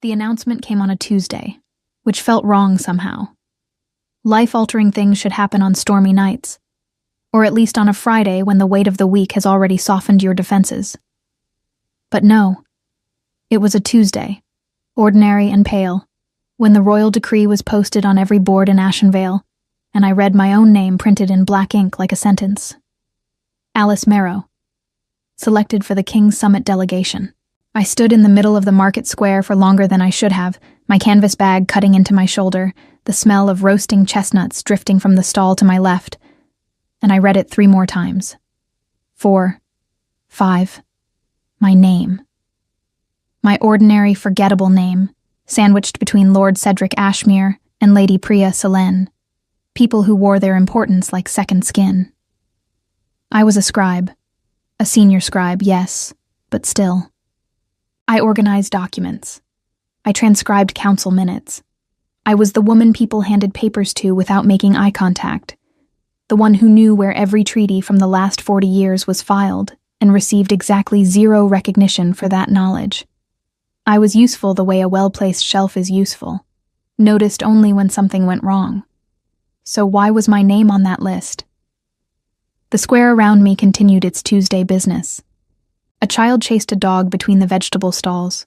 The announcement came on a Tuesday, which felt wrong somehow. Life-altering things should happen on stormy nights, or at least on a Friday when the weight of the week has already softened your defenses. But no, it was a Tuesday, ordinary and pale, when the royal decree was posted on every board in Ashenvale, and I read my own name printed in black ink like a sentence. Alice Marrow, selected for the King's Summit delegation. I stood in the middle of the market square for longer than I should have, my canvas bag cutting into my shoulder, the smell of roasting chestnuts drifting from the stall to my left, and I read it 3 more times. 4, 5, my name. My ordinary, forgettable name, sandwiched between Lord Cedric Ashmere and Lady Priya Selene, people who wore their importance like second skin. I was a scribe. A senior scribe, yes, but still. I organized documents. I transcribed council minutes. I was the woman people handed papers to without making eye contact, the one who knew where every treaty from the last 40 years was filed and received exactly 0 recognition for that knowledge. I was useful the way a well-placed shelf is useful, noticed only when something went wrong. So why was my name on that list? The square around me continued its Tuesday business. A child chased a dog between the vegetable stalls.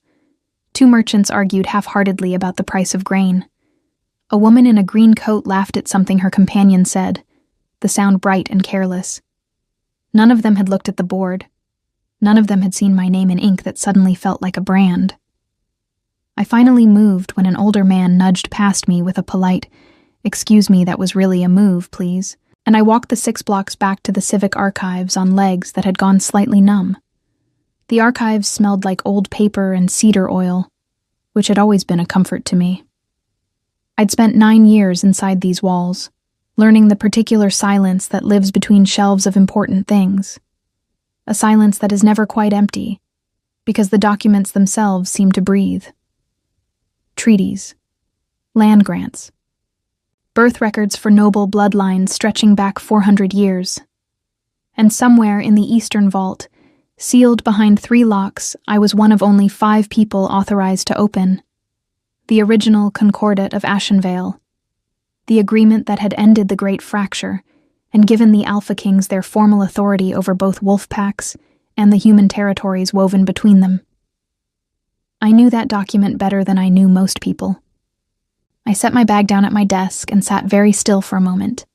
2 merchants argued half-heartedly about the price of grain. A woman in a green coat laughed at something her companion said, the sound bright and careless. None of them had looked at the board. None of them had seen my name in ink that suddenly felt like a brand. I finally moved when an older man nudged past me with a polite, "Excuse me, that was really a move, please," and I walked the 6 blocks back to the civic archives on legs that had gone slightly numb. The archives smelled like old paper and cedar oil, which had always been a comfort to me. I'd spent 9 years inside these walls, learning the particular silence that lives between shelves of important things. A silence that is never quite empty, because the documents themselves seem to breathe. Treaties, land grants, birth records for noble bloodlines stretching back 400 years. And somewhere in the eastern vault, sealed behind 3 locks, I was one of only 5 people authorized to open. The original Concordat of Ashenvale, the agreement that had ended the Great Fracture and given the Alpha Kings their formal authority over both wolf packs and the human territories woven between them. I knew that document better than I knew most people. I set my bag down at my desk and sat very still for a moment.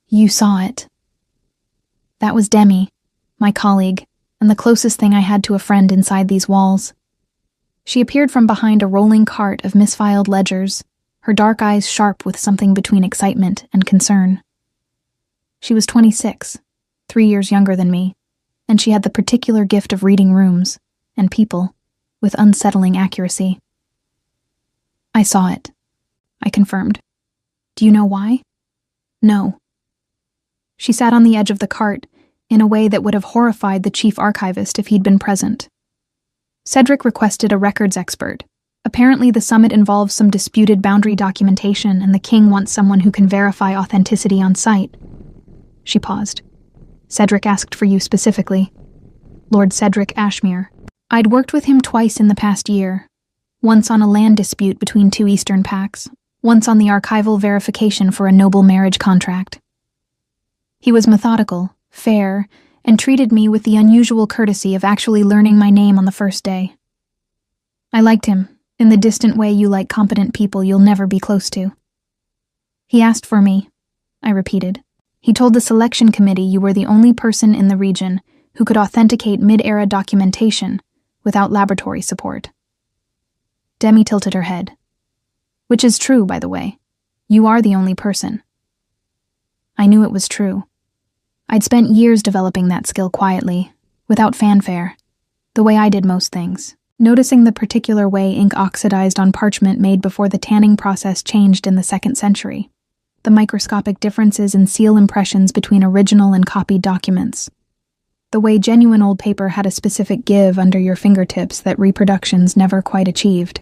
You saw it. That was Demi, my colleague, and the closest thing I had to a friend inside these walls. She appeared from behind a rolling cart of misfiled ledgers, her dark eyes sharp with something between excitement and concern. She was 26, 3 years younger than me, and she had the particular gift of reading rooms and people with unsettling accuracy. I saw it, I confirmed. Do you know why? No. She sat on the edge of the cart in a way that would have horrified the chief archivist if he'd been present. Cedric requested a records expert. Apparently the summit involves some disputed boundary documentation and the king wants someone who can verify authenticity on site. She paused. Cedric asked for you specifically. Lord Cedric Ashmere. I'd worked with him twice in the past year, once on a land dispute between 2 eastern packs, once on the archival verification for a noble marriage contract. He was methodical, fair, and treated me with the unusual courtesy of actually learning my name on the first day. I liked him, in the distant way you like competent people you'll never be close to. He asked for me, I repeated. He told the selection committee you were the only person in the region who could authenticate mid-era documentation without laboratory support. Demi tilted her head. Which is true, by the way. You are the only person. I knew it was true. I'd spent years developing that skill quietly, without fanfare, the way I did most things, noticing the particular way ink oxidized on parchment made before the tanning process changed in the 2nd century, the microscopic differences in seal impressions between original and copied documents, the way genuine old paper had a specific give under your fingertips that reproductions never quite achieved.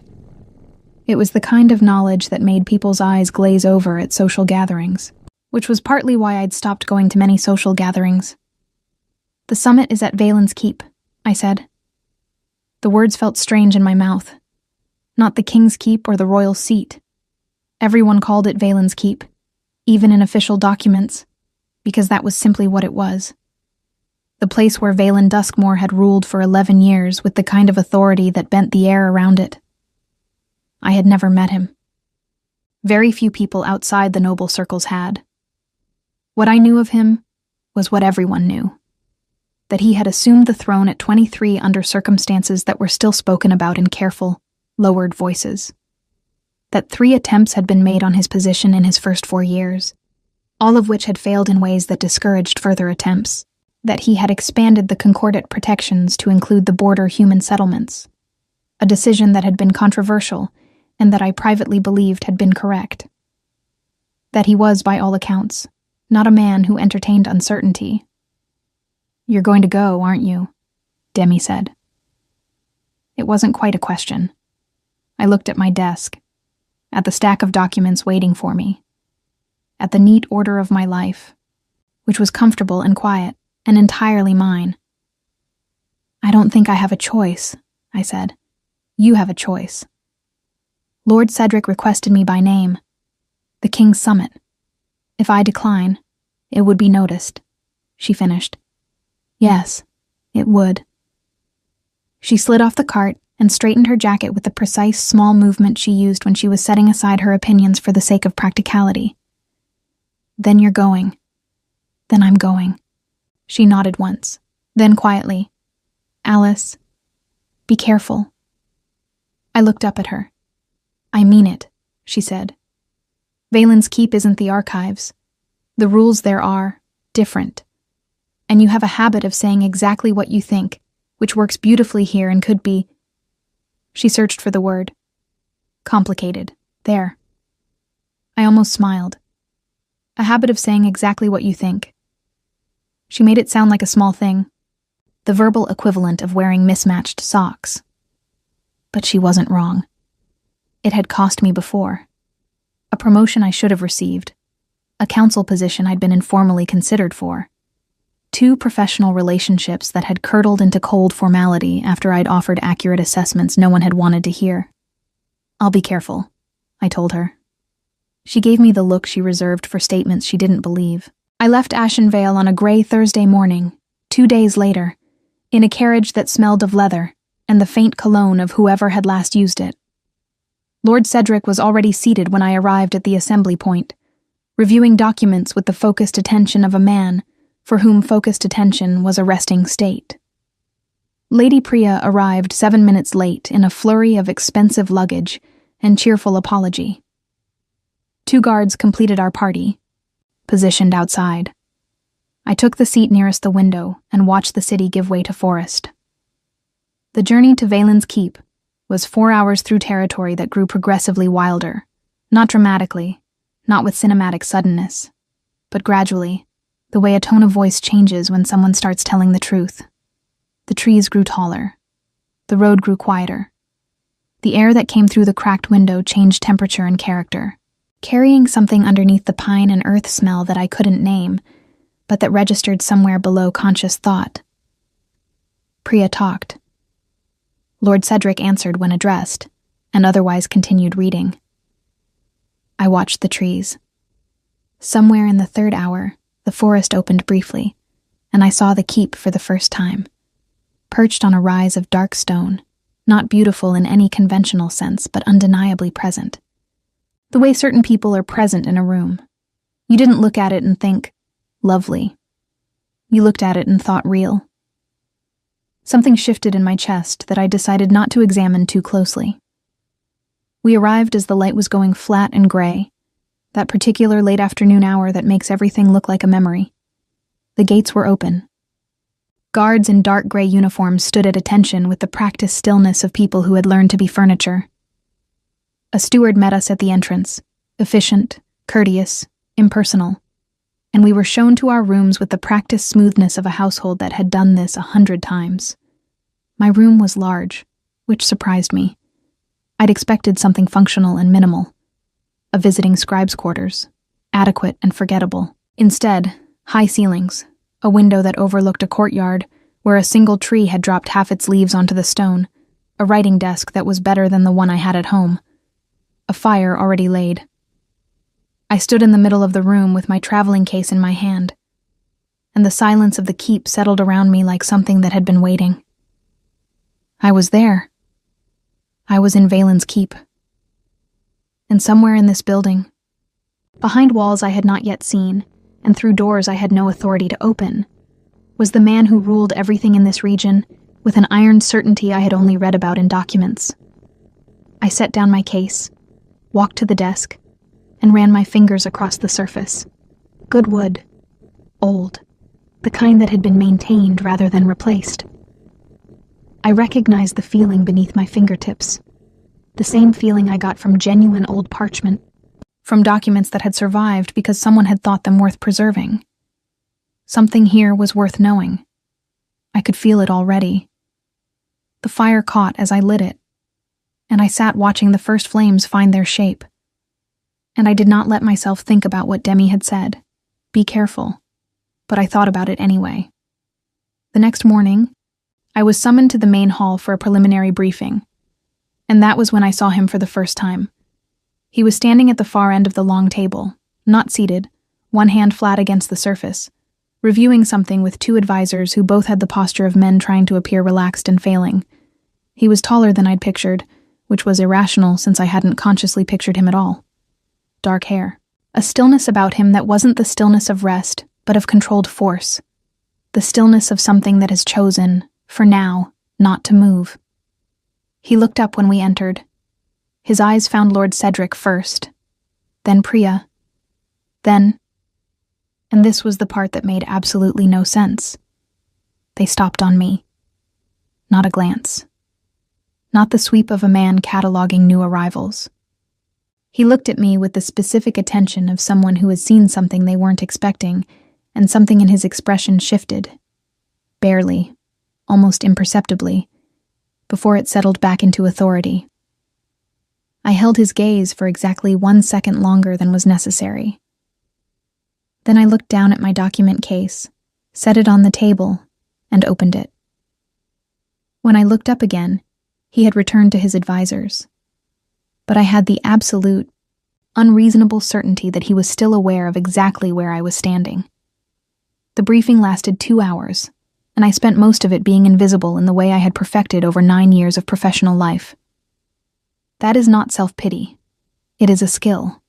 It was the kind of knowledge that made people's eyes glaze over at social gatherings, which was partly why I'd stopped going to many social gatherings. The summit is at Valen's Keep, I said. The words felt strange in my mouth. not the King's Keep or the royal seat. Everyone called it Valen's Keep, even in official documents, because that was simply what it was. The place where Valen Duskmore had ruled for 11 years with the kind of authority that bent the air around it. I had never met him. Very few people outside the noble circles had. What I knew of him was what everyone knew, that he had assumed the throne at 23 under circumstances that were still spoken about in careful, lowered voices. That 3 attempts had been made on his position in his first 4 years, all of which had failed in ways that discouraged further attempts. That he had expanded the Concordat protections to include the border human settlements, a decision that had been controversial and that I privately believed had been correct. That he was, by all accounts, not a man who entertained uncertainty. "You're going to go, aren't you?" Demi said. It wasn't quite a question. I looked at my desk, at the stack of documents waiting for me, at the neat order of my life, which was comfortable and quiet, and entirely mine. "I don't think I have a choice," I said. "You have a choice. Lord Cedric requested me by name. The King's Summit. If I decline, it would be noticed," she finished. "Yes, it would." She slid off the cart and straightened her jacket with the precise small movement she used when she was setting aside her opinions for the sake of practicality. "Then you're going." "Then I'm going." She nodded once, then quietly, "Alice, be careful." I looked up at her. "I mean it," she said. "Valen's Keep isn't the archives. The rules there are different. And you have a habit of saying exactly what you think, which works beautifully here and could be—" She searched for the word. "Complicated. There." I almost smiled. "A habit of saying exactly what you think." She made it sound like a small thing, the verbal equivalent of wearing mismatched socks. But she wasn't wrong. It had cost me before. A promotion I should have received, a council position I'd been informally considered for, 2 professional relationships that had curdled into cold formality after I'd offered accurate assessments no one had wanted to hear. "I'll be careful," I told her. She gave me the look she reserved for statements she didn't believe. I left Ashenvale on a gray Thursday morning, 2 days later, in a carriage that smelled of leather and the faint cologne of whoever had last used it. Lord Cedric was already seated when I arrived at the assembly point, reviewing documents with the focused attention of a man for whom focused attention was a resting state. Lady Priya arrived 7 minutes late in a flurry of expensive luggage and cheerful apology. 2 guards completed our party, positioned outside. I took the seat nearest the window and watched the city give way to forest. The journey to Valen's Keep was 4 hours through territory that grew progressively wilder, not dramatically, not with cinematic suddenness, but gradually, the way a tone of voice changes when someone starts telling the truth. The trees grew taller. The road grew quieter. The air that came through the cracked window changed temperature and character, carrying something underneath the pine and earth smell that I couldn't name, but that registered somewhere below conscious thought. Priya talked. Lord Cedric answered when addressed, and otherwise continued reading. I watched the trees. Somewhere in the 3rd hour, the forest opened briefly, and I saw the keep for the first time, perched on a rise of dark stone, not beautiful in any conventional sense, but undeniably present. The way certain people are present in a room. You didn't look at it and think, lovely. You looked at it and thought real. Something shifted in my chest that I decided not to examine too closely. We arrived as the light was going flat and gray, that particular late afternoon hour that makes everything look like a memory. The gates were open. Guards in dark gray uniforms stood at attention with the practiced stillness of people who had learned to be furniture. A steward met us at the entrance, efficient, courteous, impersonal, and we were shown to our rooms with the practiced smoothness of a household that had done this 100 times. My room was large, which surprised me. I'd expected something functional and minimal. A visiting scribe's quarters, adequate and forgettable. Instead, high ceilings, a window that overlooked a courtyard where a single tree had dropped half its leaves onto the stone, a writing desk that was better than the one I had at home, a fire already laid. I stood in the middle of the room with my traveling case in my hand, and the silence of the keep settled around me like something that had been waiting. I was there. I was in Valen's keep. And somewhere in this building, behind walls I had not yet seen, and through doors I had no authority to open, was the man who ruled everything in this region with an iron certainty I had only read about in documents. I set down my case, walked to the desk, and ran my fingers across the surface. Good wood. Old. The kind that had been maintained rather than replaced. I recognized the feeling beneath my fingertips. The same feeling I got from genuine old parchment. From documents that had survived because someone had thought them worth preserving. Something here was worth knowing. I could feel it already. The fire caught as I lit it, and I sat watching the first flames find their shape. And I did not let myself think about what Demi had said. Be careful. But I thought about it anyway. The next morning, I was summoned to the main hall for a preliminary briefing, and that was when I saw him for the first time. He was standing at the far end of the long table, not seated, one hand flat against the surface, reviewing something with two advisors who both had the posture of men trying to appear relaxed and failing. He was taller than I'd pictured, which was irrational since I hadn't consciously pictured him at all. Dark hair. A stillness about him that wasn't the stillness of rest, but of controlled force. The stillness of something that has chosen, for now, not to move. He looked up when we entered. His eyes found Lord Cedric first, then Priya, then... And this was the part that made absolutely no sense. They stopped on me. Not a glance. Not the sweep of a man cataloging new arrivals. He looked at me with the specific attention of someone who has seen something they weren't expecting, and something in his expression shifted. Barely, almost imperceptibly, before it settled back into authority. I held his gaze for exactly 1 second longer than was necessary. Then I looked down at my document case, set it on the table, and opened it. When I looked up again, he had returned to his advisors. But I had the absolute, unreasonable certainty that he was still aware of exactly where I was standing. The briefing lasted 2 hours, and I spent most of it being invisible in the way I had perfected over 9 years of professional life. That is not self-pity. It is a skill.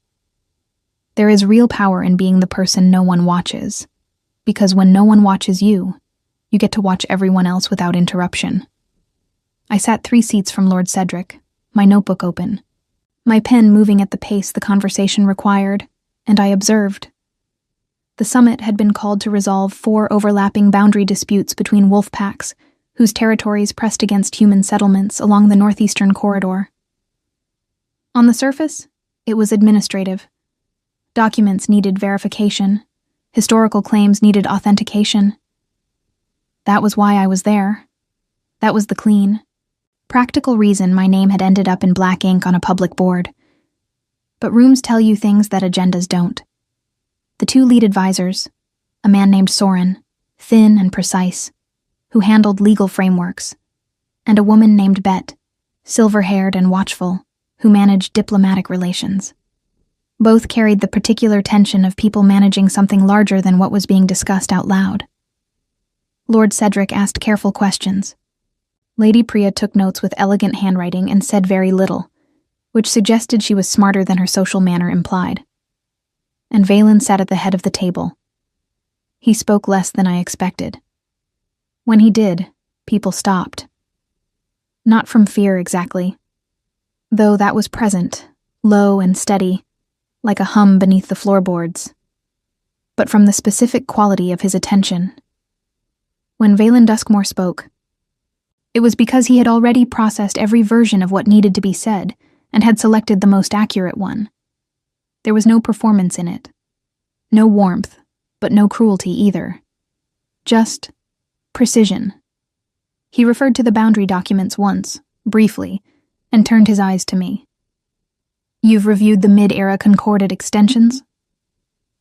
There is real power in being the person no one watches, because when no one watches you, you get to watch everyone else without interruption. I sat 3 seats from Lord Cedric, my notebook open, my pen moving at the pace the conversation required, and I observed. The summit had been called to resolve 4 overlapping boundary disputes between wolf packs, whose territories pressed against human settlements along the northeastern corridor. On the surface, it was administrative. Documents needed verification. Historical claims needed authentication. That was why I was there. That was the clean, practical reason my name had ended up in black ink on a public board. But rooms tell you things that agendas don't. The 2 lead advisors, a man named Soren, thin and precise, who handled legal frameworks, and a woman named Bet, silver-haired and watchful, who managed diplomatic relations. Both carried the particular tension of people managing something larger than what was being discussed out loud. Lord Cedric asked careful questions. Lady Priya took notes with elegant handwriting and said very little, which suggested she was smarter than her social manner implied. And Valen sat at the head of the table. He spoke less than I expected. When he did, people stopped. Not from fear exactly, though that was present, low and steady, like a hum beneath the floorboards, but from the specific quality of his attention. When Valen Duskmore spoke, it was because he had already processed every version of what needed to be said and had selected the most accurate one. There was no performance in it. No warmth, but no cruelty either. Just precision. He referred to the boundary documents once, briefly, and turned his eyes to me. You've reviewed the mid-era concorded extensions?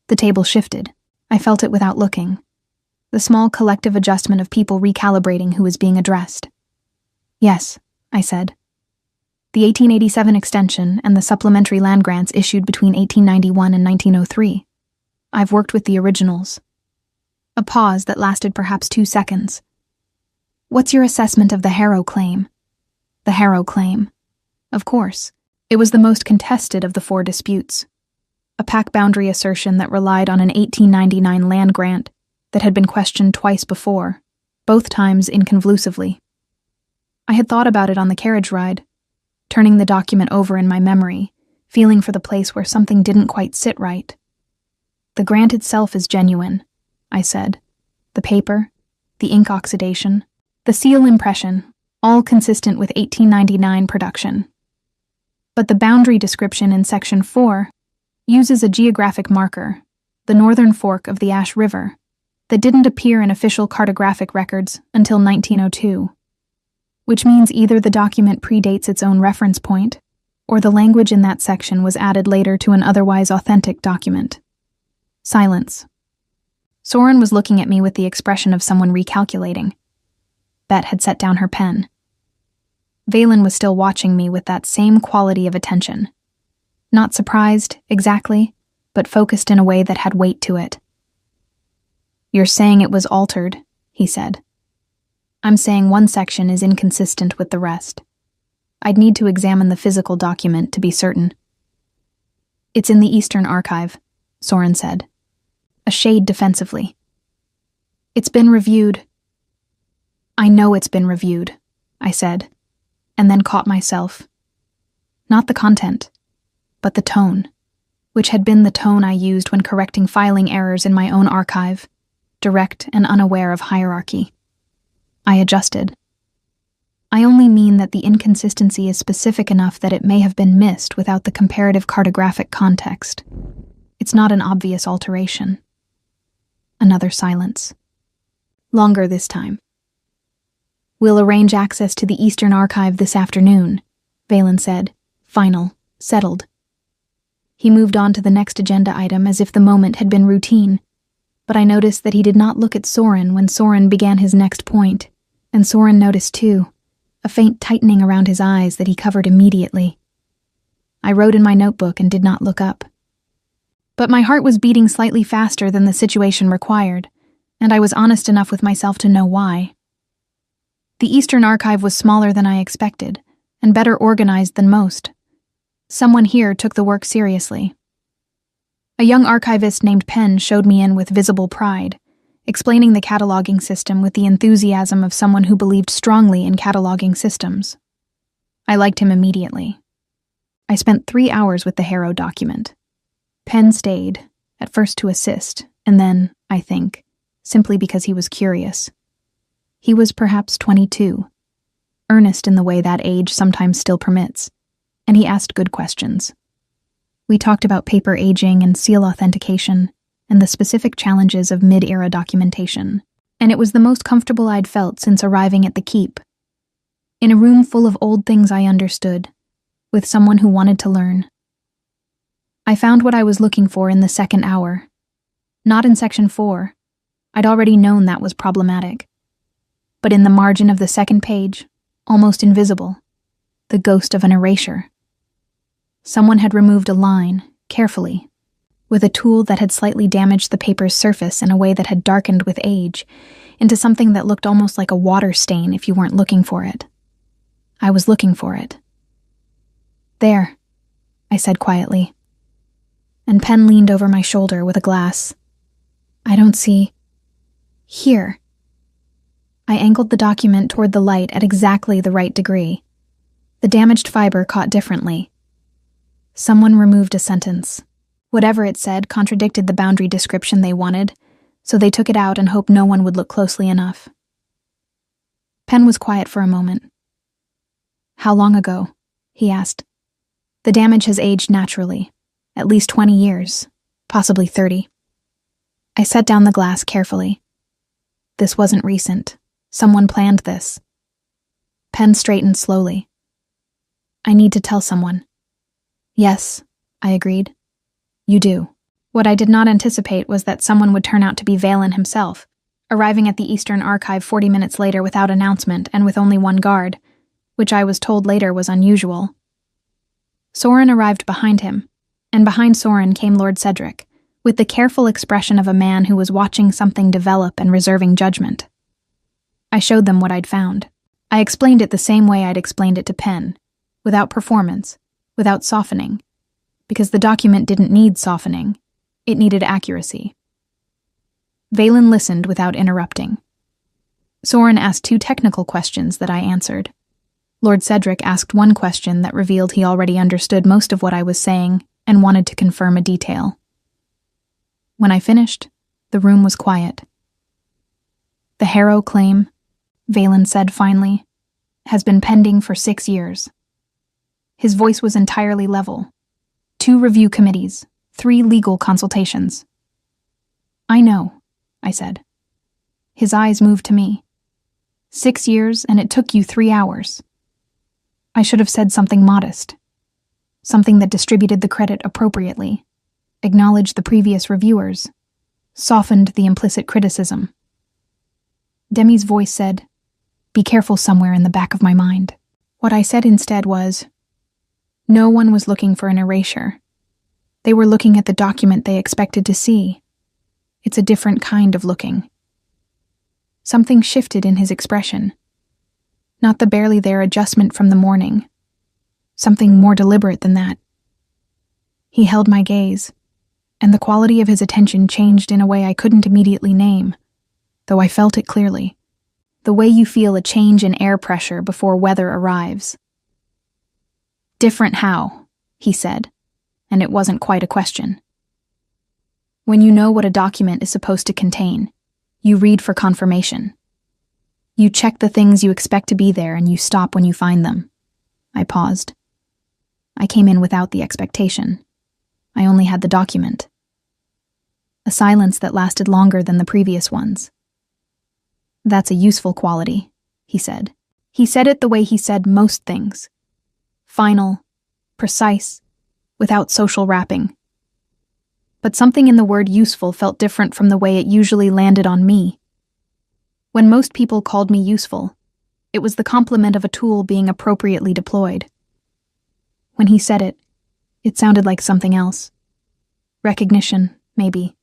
The table shifted. I felt it without looking. The small collective adjustment of people recalibrating who was being addressed. Yes, I said. The 1887 extension and the supplementary land grants issued between 1891 and 1903. I've worked with the originals. A pause that lasted perhaps 2 seconds. What's your assessment of the Harrow claim? The Harrow claim. Of course. It was the most contested of the 4 disputes. A pack boundary assertion that relied on an 1899 land grant that had been questioned twice before, both times inconclusively. I had thought about it on the carriage ride, turning the document over in my memory, feeling for the place where something didn't quite sit right. The grant itself is genuine, I said. The paper, the ink oxidation, the seal impression, all consistent with 1899 production. But the boundary description in Section 4 uses a geographic marker, the northern fork of the Ash River, that didn't appear in official cartographic records until 1902, which means either the document predates its own reference point, or the language in that section was added later to an otherwise authentic document. Silence. Soren was looking at me with the expression of someone recalculating. Bet had set down her pen. Valen was still watching me with that same quality of attention. Not surprised, exactly, but focused in a way that had weight to it. You're saying it was altered, he said. I'm saying one section is inconsistent with the rest. I'd need to examine the physical document to be certain. It's in the Eastern Archive, Soren said, a shade defensively. It's been reviewed. I know it's been reviewed, I said, and then caught myself. Not the content, but the tone, which had been the tone I used when correcting filing errors in my own archive, direct and unaware of hierarchy. I adjusted. I only mean that the inconsistency is specific enough that it may have been missed without the comparative cartographic context. It's not an obvious alteration. Another silence. Longer this time. We'll arrange access to the Eastern Archive this afternoon, Valen said. Final. Settled. He moved on to the next agenda item as if the moment had been routine, but I noticed that he did not look at Soren when Soren began his next point, and Soren noticed too, a faint tightening around his eyes that he covered immediately. I wrote in my notebook and did not look up. But my heart was beating slightly faster than the situation required, and I was honest enough with myself to know why. The Eastern Archive was smaller than I expected, and better organized than most. Someone here took the work seriously. A young archivist named Penn showed me in with visible pride, explaining the cataloging system with the enthusiasm of someone who believed strongly in cataloging systems. I liked him immediately. I spent 3 hours with the Harrow document. Penn stayed, at first to assist, and then, I think, simply because he was curious. He was perhaps 22, earnest in the way that age sometimes still permits, and he asked good questions. We talked about paper aging and seal authentication, and the specific challenges of mid-era documentation, and it was the most comfortable I'd felt since arriving at the Keep. In a room full of old things I understood, with someone who wanted to learn. I found what I was looking for in the second hour. Not in Section 4. I'd already known that was problematic. But in the margin of the second page, almost invisible, the ghost of an erasure. Someone had removed a line, carefully, with a tool that had slightly damaged the paper's surface in a way that had darkened with age, into something that looked almost like a water stain if you weren't looking for it. I was looking for it. There, I said quietly. And Penn leaned over my shoulder with a glass. I don't see... Here. I angled the document toward the light at exactly the right degree. The damaged fiber caught differently. Someone removed a sentence. Whatever it said contradicted the boundary description they wanted, so they took it out and hoped no one would look closely enough. Penn was quiet for a moment. How long ago? He asked. The damage has aged naturally, at least 20 years, possibly 30. I set down the glass carefully. This wasn't recent. Someone planned this. Penn straightened slowly. I need to tell someone. Yes, I agreed. You do. What I did not anticipate was that someone would turn out to be Valen himself, arriving at the Eastern Archive 40 minutes later without announcement and with only one guard, which I was told later was unusual. Soren arrived behind him, and behind Soren came Lord Cedric, with the careful expression of a man who was watching something develop and reserving judgment. I showed them what I'd found. I explained it the same way I'd explained it to Penn, without performance, without softening, because the document didn't need softening, it needed accuracy. Valen listened without interrupting. Soren asked 2 technical questions that I answered. Lord Cedric asked one question that revealed he already understood most of what I was saying and wanted to confirm a detail. When I finished, the room was quiet. The Harrow claim, Valen said finally, has been pending for 6 years. His voice was entirely level. 2 review committees, 3 legal consultations. I know, I said. His eyes moved to me. 6 years, and it took you 3 hours. I should have said something modest. Something that distributed the credit appropriately, acknowledged the previous reviewers, softened the implicit criticism. Demi's voice said, "Be careful," somewhere in the back of my mind. What I said instead was, no one was looking for an erasure. They were looking at the document they expected to see. It's a different kind of looking. Something shifted in his expression. Not the barely there adjustment from the morning. Something more deliberate than that. He held my gaze, and the quality of his attention changed in a way I couldn't immediately name, though I felt it clearly. The way you feel a change in air pressure before weather arrives. Different how, he said, and it wasn't quite a question. When you know what a document is supposed to contain, you read for confirmation. You check the things you expect to be there and you stop when you find them. I paused. I came in without the expectation. I only had the document. A silence that lasted longer than the previous ones. That's a useful quality, he said. He said it the way he said most things. Final, precise, without social wrapping. But something in the word useful felt different from the way it usually landed on me. When most people called me useful, it was the compliment of a tool being appropriately deployed. When he said it, it sounded like something else. Recognition, maybe.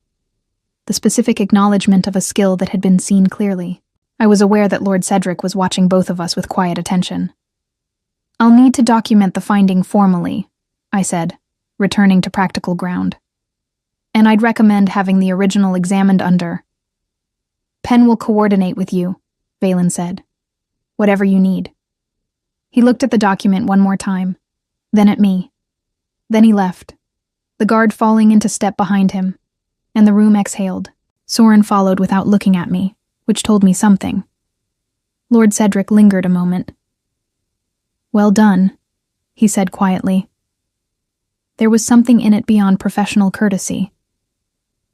The specific acknowledgement of a skill that had been seen clearly. I was aware that Lord Cedric was watching both of us with quiet attention. I'll need to document the finding formally, I said, returning to practical ground. And I'd recommend having the original examined under. Penn will coordinate with you, Valen said. Whatever you need. He looked at the document one more time, then at me. Then he left, the guard falling into step behind him, and the room exhaled. Soren followed without looking at me, which told me something. Lord Cedric lingered a moment. Well done, he said quietly. There was something in it beyond professional courtesy.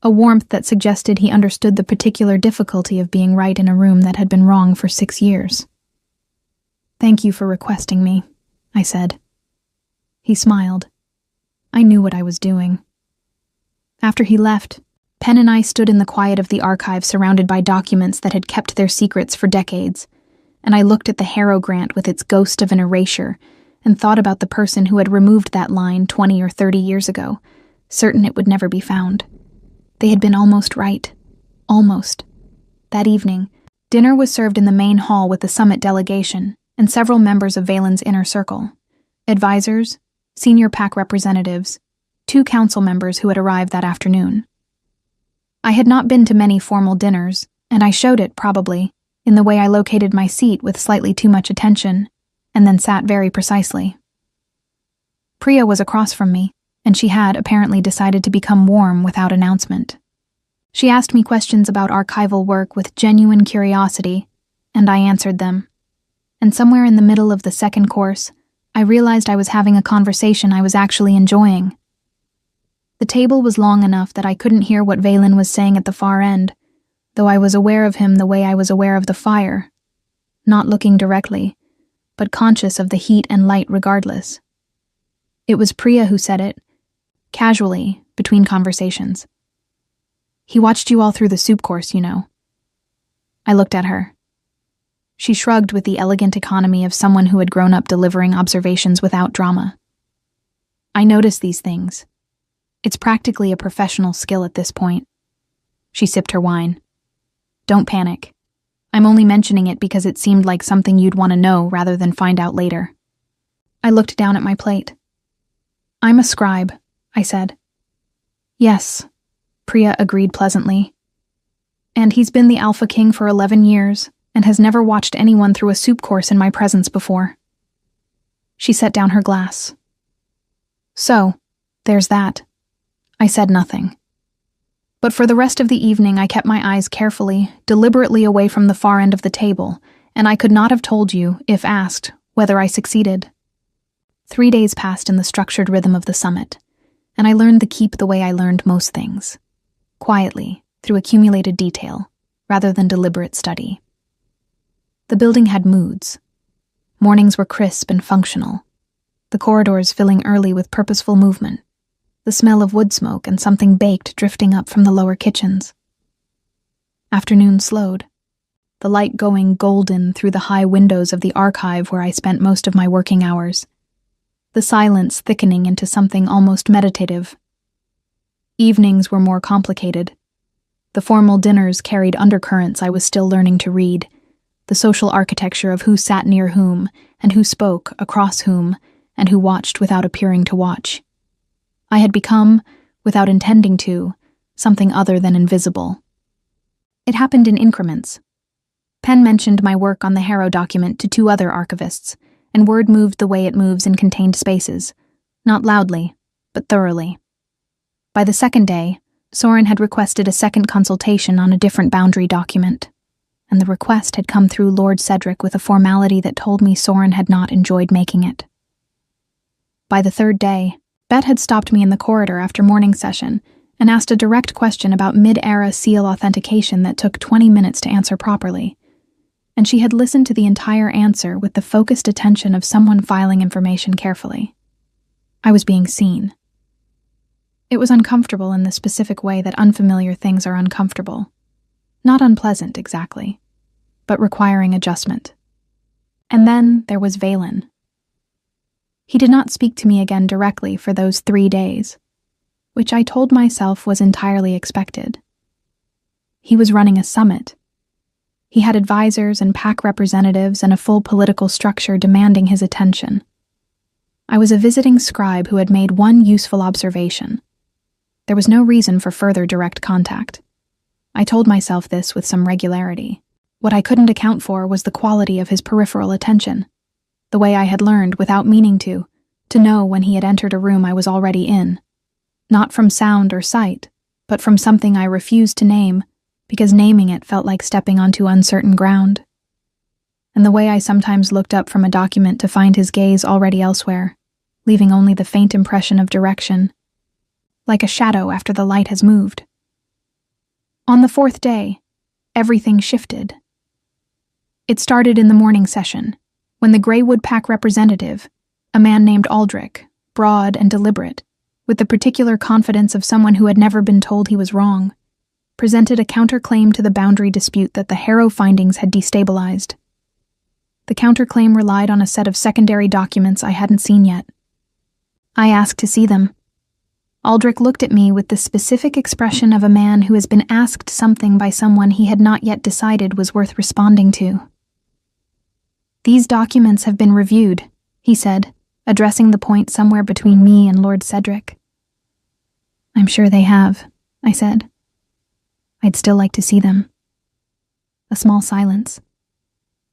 A warmth that suggested he understood the particular difficulty of being right in a room that had been wrong for 6 years. Thank you for requesting me, I said. He smiled. I knew what I was doing. After he left, Penn and I stood in the quiet of the archive surrounded by documents that had kept their secrets for decades, and I looked at the Harrow grant with its ghost of an erasure and thought about the person who had removed that line 20 or 30 years ago, certain it would never be found. They had been almost right. Almost. That evening, dinner was served in the main hall with the summit delegation and several members of Valen's inner circle. Advisors, senior PAC representatives, 2 council members who had arrived that afternoon. I had not been to many formal dinners, and I showed it, probably, in the way I located my seat with slightly too much attention, and then sat very precisely. Priya was across from me, and she had apparently decided to become warm without announcement. She asked me questions about archival work with genuine curiosity, and I answered them. And somewhere in the middle of the second course, I realized I was having a conversation I was actually enjoying. The table was long enough that I couldn't hear what Valen was saying at the far end, though I was aware of him the way I was aware of the fire, not looking directly, but conscious of the heat and light regardless. It was Priya who said it, casually, between conversations. He watched you all through the soup course, you know. I looked at her. She shrugged with the elegant economy of someone who had grown up delivering observations without drama. I notice these things. It's practically a professional skill at this point. She sipped her wine. Don't panic. I'm only mentioning it because it seemed like something you'd want to know rather than find out later. I looked down at my plate. I'm a scribe, I said. Yes, Priya agreed pleasantly. And he's been the Alpha King for 11 years and has never watched anyone through a soup course in my presence before. She set down her glass. So, there's that. I said nothing. But for the rest of the evening I kept my eyes carefully, deliberately away from the far end of the table, and I could not have told you, if asked, whether I succeeded. 3 days passed in the structured rhythm of the summit, and I learned the keep the way I learned most things. Quietly, through accumulated detail, rather than deliberate study. The building had moods. Mornings were crisp and functional, the corridors filling early with purposeful movement, the smell of wood smoke and something baked drifting up from the lower kitchens. Afternoon slowed, the light going golden through the high windows of the archive where I spent most of my working hours, the silence thickening into something almost meditative. Evenings were more complicated. The formal dinners carried undercurrents I was still learning to read, the social architecture of who sat near whom, and who spoke across whom, and who watched without appearing to watch. I had become, without intending to, something other than invisible. It happened in increments. Penn mentioned my work on the Harrow document to 2 other archivists, and word moved the way it moves in contained spaces, not loudly, but thoroughly. By the second day, Soren had requested a second consultation on a different boundary document, and the request had come through Lord Cedric with a formality that told me Soren had not enjoyed making it. By the third day, Bet had stopped me in the corridor after morning session and asked a direct question about mid-era seal authentication that took 20 minutes to answer properly, and she had listened to the entire answer with the focused attention of someone filing information carefully. I was being seen. It was uncomfortable in the specific way that unfamiliar things are uncomfortable. Not unpleasant, exactly, but requiring adjustment. And then there was Valen. He did not speak to me again directly for those 3 days, which I told myself was entirely expected. He was running a summit. He had advisors and pack representatives and a full political structure demanding his attention. I was a visiting scribe who had made one useful observation. There was no reason for further direct contact. I told myself this with some regularity. What I couldn't account for was the quality of his peripheral attention, the way I had learned, without meaning to know when he had entered a room I was already in. Not from sound or sight, but from something I refused to name, because naming it felt like stepping onto uncertain ground. And the way I sometimes looked up from a document to find his gaze already elsewhere, leaving only the faint impression of direction, like a shadow after the light has moved. On the 4th day, everything shifted. It started in the morning session, when the Greywood Pack representative, a man named Aldrich, broad and deliberate, with the particular confidence of someone who had never been told he was wrong, presented a counterclaim to the boundary dispute that the Harrow findings had destabilized. The counterclaim relied on a set of secondary documents I hadn't seen yet. I asked to see them. Aldrich looked at me with the specific expression of a man who has been asked something by someone he had not yet decided was worth responding to. "These documents have been reviewed," he said, addressing the point somewhere between me and Lord Cedric. "I'm sure they have," I said. "I'd still like to see them." A small silence.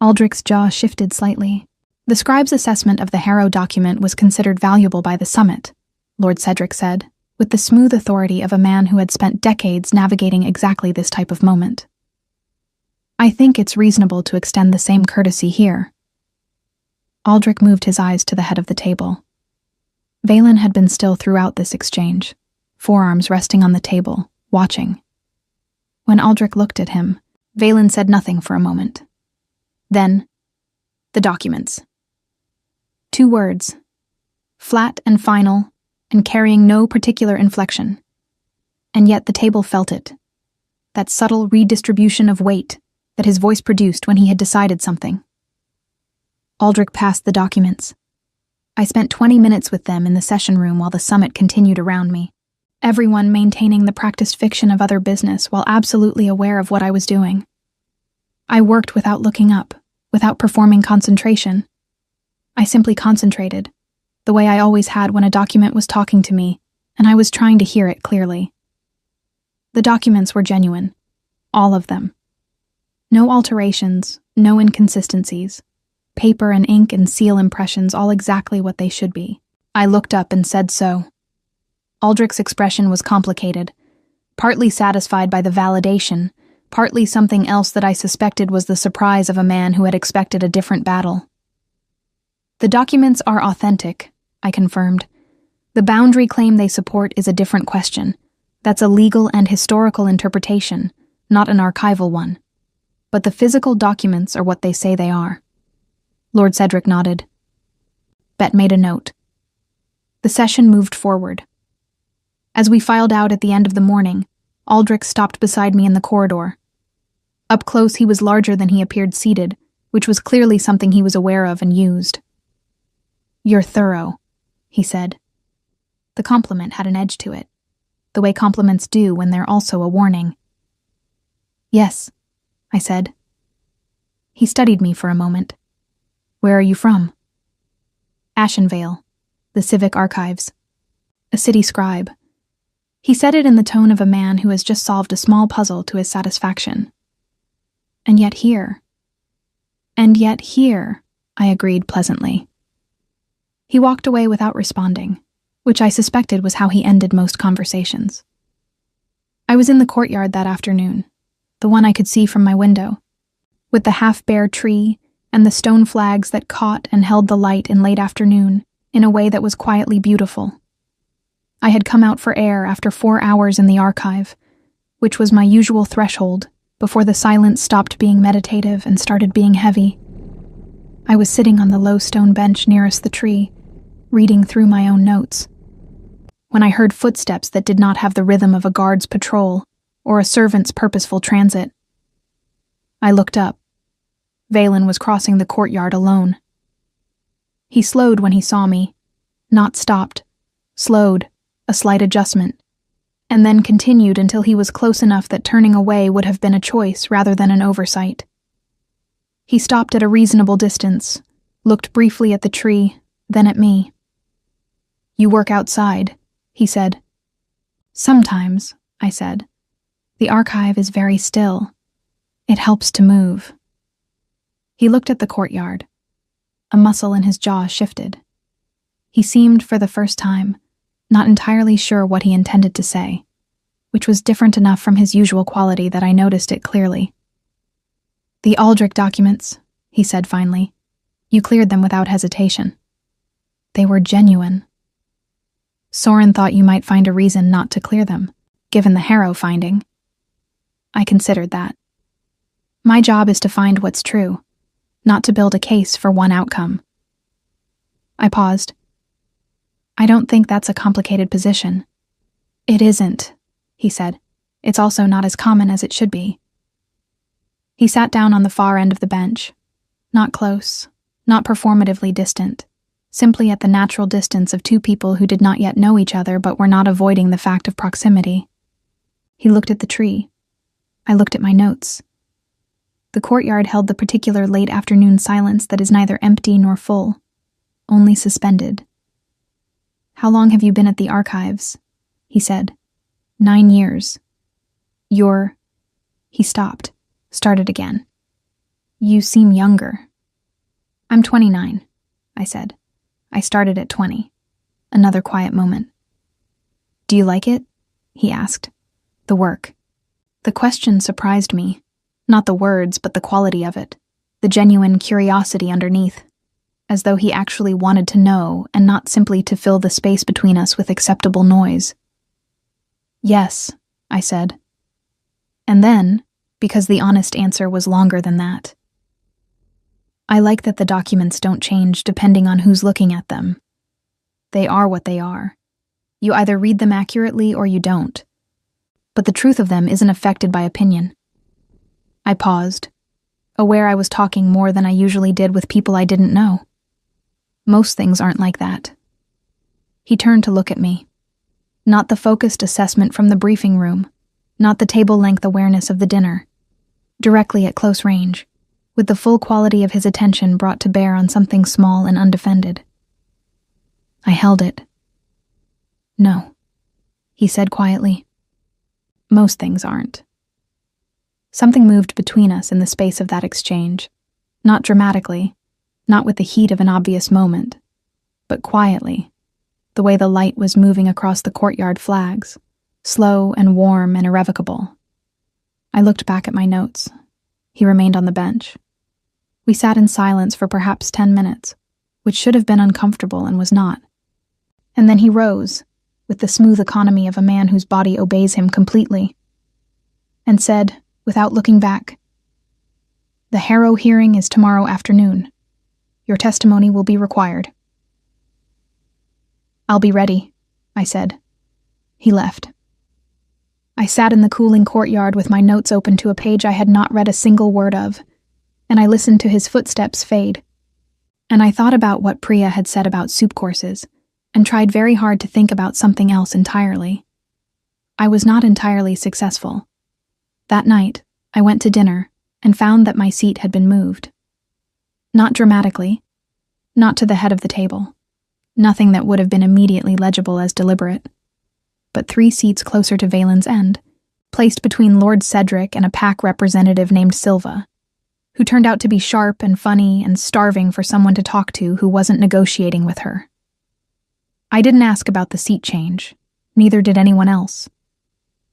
Aldrich's jaw shifted slightly. The scribe's assessment of the Harrow document was considered valuable by the summit, Lord Cedric said, with the smooth authority of a man who had spent decades navigating exactly this type of moment. "I think it's reasonable to extend the same courtesy here." Aldrich moved his eyes to the head of the table. Valen had been still throughout this exchange, forearms resting on the table, watching. When Aldrich looked at him, Valen said nothing for a moment. Then, "The documents." 2 words, flat and final, and carrying no particular inflection. And yet the table felt it. That subtle redistribution of weight, that his voice produced when he had decided something. Aldrich passed the documents. I spent 20 minutes with them in the session room while the summit continued around me, everyone maintaining the practiced fiction of other business while absolutely aware of what I was doing. I worked without looking up, without performing concentration. I simply concentrated, the way I always had when a document was talking to me, and I was trying to hear it clearly. The documents were genuine, all of them. No alterations, no inconsistencies. Paper and ink and seal impressions all exactly what they should be. I looked up and said so. Aldrich's expression was complicated, partly satisfied by the validation, partly something else that I suspected was the surprise of a man who had expected a different battle. The documents are authentic, I confirmed. The boundary claim they support is a different question. That's a legal and historical interpretation, not an archival one. But the physical documents are what they say they are. Lord Cedric nodded. Bet made a note. The session moved forward. As we filed out at the end of the morning, Aldrich stopped beside me in the corridor. Up close, he was larger than he appeared seated, which was clearly something he was aware of and used. "You're thorough," he said. The compliment had an edge to it, the way compliments do when they're also a warning. "Yes," I said. He studied me for a moment. "Where are you from?" "Ashenvale, the Civic Archives. A city scribe." He said it in the tone of a man who has just solved a small puzzle to his satisfaction. And yet here, I agreed pleasantly. He walked away without responding, which I suspected was how he ended most conversations. I was in the courtyard that afternoon, the one I could see from my window, with the half-bare tree and the stone flags that caught and held the light in late afternoon in a way that was quietly beautiful. I had come out for air after 4 hours in the archive, which was my usual threshold before the silence stopped being meditative and started being heavy. I was sitting on the low stone bench nearest the tree, reading through my own notes, when I heard footsteps that did not have the rhythm of a guard's patrol or a servant's purposeful transit. I looked up. Valen was crossing the courtyard alone. He slowed when he saw me, not stopped, slowed, a slight adjustment, and then continued until he was close enough that turning away would have been a choice rather than an oversight. He stopped at a reasonable distance, looked briefly at the tree, then at me. "You work outside," he said. "Sometimes," I said. "The archive is very still. It helps to move." He looked at the courtyard. A muscle in his jaw shifted. He seemed, for the first time, not entirely sure what he intended to say, which was different enough from his usual quality that I noticed it clearly. "The Aldrich documents," he said finally. "You cleared them without hesitation. They were genuine. Soren thought you might find a reason not to clear them, given the Harrow finding. I considered that. My job is to find what's true, not to build a case for one outcome." I paused. "I don't think that's a complicated position." "It isn't," he said. "It's also not as common as it should be." He sat down on the far end of the bench, not close, not performatively distant, simply at the natural distance of two people who did not yet know each other but were not avoiding the fact of proximity. He looked at the tree. I looked at my notes. The courtyard held the particular late afternoon silence that is neither empty nor full, only suspended. "How long have you been at the archives?" he said. 9 years. "You're—" He stopped, started again. "You seem younger." "I'm 29, I said. "I started at 20. Another quiet moment. "Do you like it?" he asked. "The work." The question surprised me. Not the words, but the quality of it. The genuine curiosity underneath. As though he actually wanted to know, and not simply to fill the space between us with acceptable noise. "Yes," I said. And then, because the honest answer was longer than that, "I like that the documents don't change depending on who's looking at them. They are what they are. You either read them accurately or you don't. But the truth of them isn't affected by opinion." I paused, aware I was talking more than I usually did with people I didn't know. Most things aren't like that. He turned to look at me. Not the focused assessment from the briefing room, not the table-length awareness of the dinner. Directly at close range, with the full quality of his attention brought to bear on something small and undefended. I held it. No, he said quietly. Most things aren't. Something moved between us in the space of that exchange, not dramatically, not with the heat of an obvious moment, but quietly, the way the light was moving across the courtyard flags, slow and warm and irrevocable. I looked back at my notes. He remained on the bench. We sat in silence for perhaps 10 minutes, which should have been uncomfortable and was not. And then he rose, with the smooth economy of a man whose body obeys him completely, and said, without looking back, "The Harrow hearing is tomorrow afternoon. Your testimony will be required." "I'll be ready," I said. He left. I sat in the cooling courtyard with my notes open to a page I had not read a single word of, and I listened to his footsteps fade. And I thought about what Priya had said about soup courses, and tried very hard to think about something else entirely. I was not entirely successful. That night, I went to dinner and found that my seat had been moved. Not dramatically, not to the head of the table, nothing that would have been immediately legible as deliberate, but 3 seats closer to Valen's end, placed between Lord Cedric and a pack representative named Silva, who turned out to be sharp and funny and starving for someone to talk to who wasn't negotiating with her. I didn't ask about the seat change, neither did anyone else.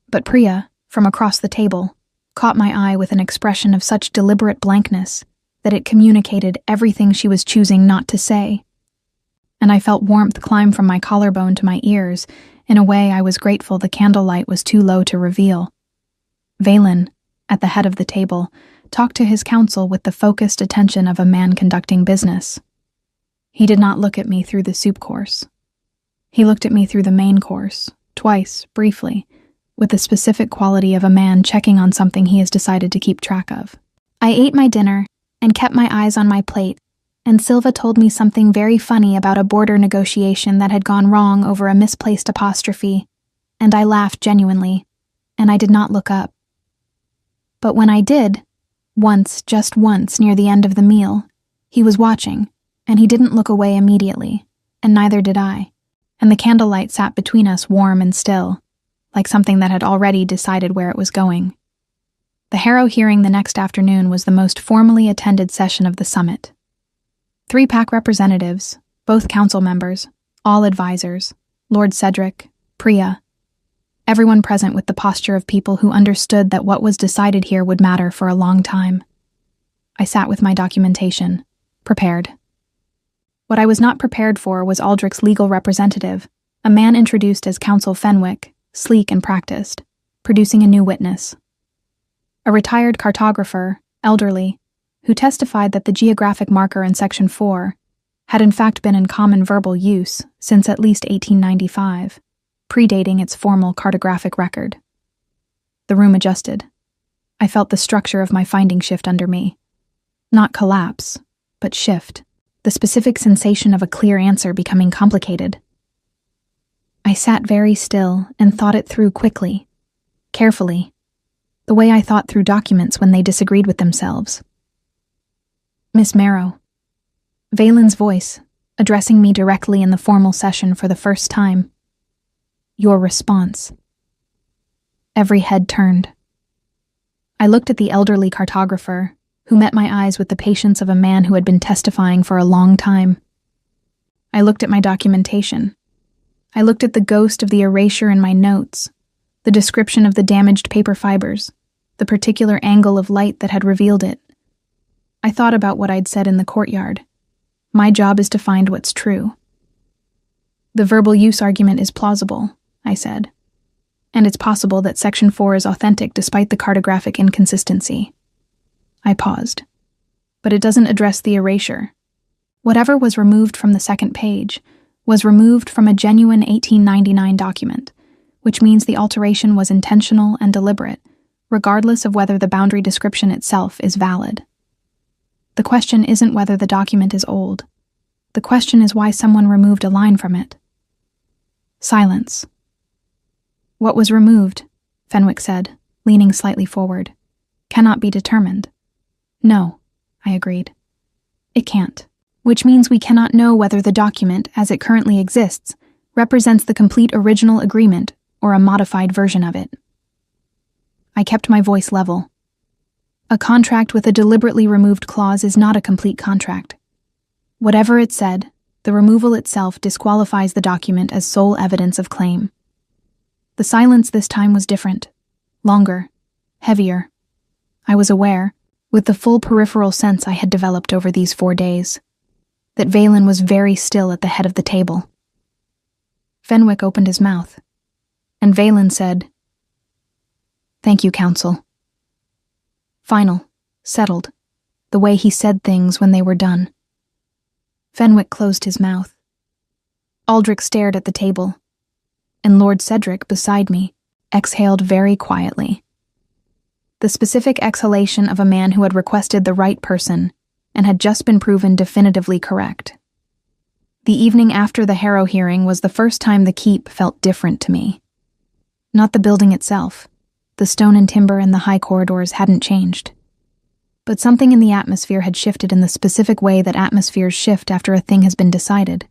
But Priya, from across the table, caught my eye with an expression of such deliberate blankness that it communicated everything she was choosing not to say. And I felt warmth climb from my collarbone to my ears in a way I was grateful the candlelight was too low to reveal. Valen, at the head of the table, talked to his counsel with the focused attention of a man conducting business. He did not look at me through the soup course. He looked at me through the main course, twice, briefly, with the specific quality of a man checking on something he has decided to keep track of. I ate my dinner and kept my eyes on my plate, and Silva told me something very funny about a border negotiation that had gone wrong over a misplaced apostrophe, and I laughed genuinely, and I did not look up. But when I did, once, just once, near the end of the meal, he was watching, and he didn't look away immediately, and neither did I, and the candlelight sat between us warm and still, like something that had already decided where it was going. The Harrow hearing the next afternoon was the most formally attended session of the summit. 3 pack representatives, both council members, all advisors, Lord Cedric, Priya, everyone present with the posture of people who understood that what was decided here would matter for a long time. I sat with my documentation, prepared. What I was not prepared for was Aldrich's legal representative, a man introduced as Counsel Fenwick, sleek and practiced, producing a new witness. A retired cartographer, elderly, who testified that the geographic marker in Section 4 had in fact been in common verbal use since at least 1895, predating its formal cartographic record. The room adjusted. I felt the structure of my finding shift under me. Not collapse, but shift. The specific sensation of a clear answer becoming complicated. I sat very still and thought it through quickly, carefully, the way I thought through documents when they disagreed with themselves. "Miss Marrow," Valen's voice, addressing me directly in the formal session for the first time. "Your response." Every head turned. I looked at the elderly cartographer, who met my eyes with the patience of a man who had been testifying for a long time. I looked at my documentation. I looked at the ghost of the erasure in my notes, the description of the damaged paper fibers, the particular angle of light that had revealed it. I thought about what I'd said in the courtyard. My job is to find what's true. "The verbal use argument is plausible," I said, "and it's possible that Section 4 is authentic despite the cartographic inconsistency." I paused. "But it doesn't address the erasure. Whatever was removed from the second page was removed from a genuine 1899 document, which means the alteration was intentional and deliberate, regardless of whether the boundary description itself is valid." The question isn't whether the document is old. The question is why someone removed a line from it. Silence. What was removed, Fenwick said, leaning slightly forward, cannot be determined. No, I agreed. It can't, which means we cannot know whether the document, as it currently exists, represents the complete original agreement or a modified version of it. I kept my voice level. A contract with a deliberately removed clause is not a complete contract. Whatever it said, the removal itself disqualifies the document as sole evidence of claim. The silence this time was different, longer, heavier. I was aware, with the full peripheral sense I had developed over these 4 days, that Valen was very still at the head of the table. Fenwick opened his mouth, and Valen said, "Thank you, counsel." Final, settled, the way he said things when they were done. Fenwick closed his mouth. Aldrich stared at the table, and Lord Cedric, beside me, exhaled very quietly. The specific exhalation of a man who had requested the right person and had just been proven definitively correct. The evening after the Harrow hearing was the first time the keep felt different to me. Not the building itself. The stone and timber and the high corridors hadn't changed. But something in the atmosphere had shifted in the specific way that atmospheres shift after a thing has been decided,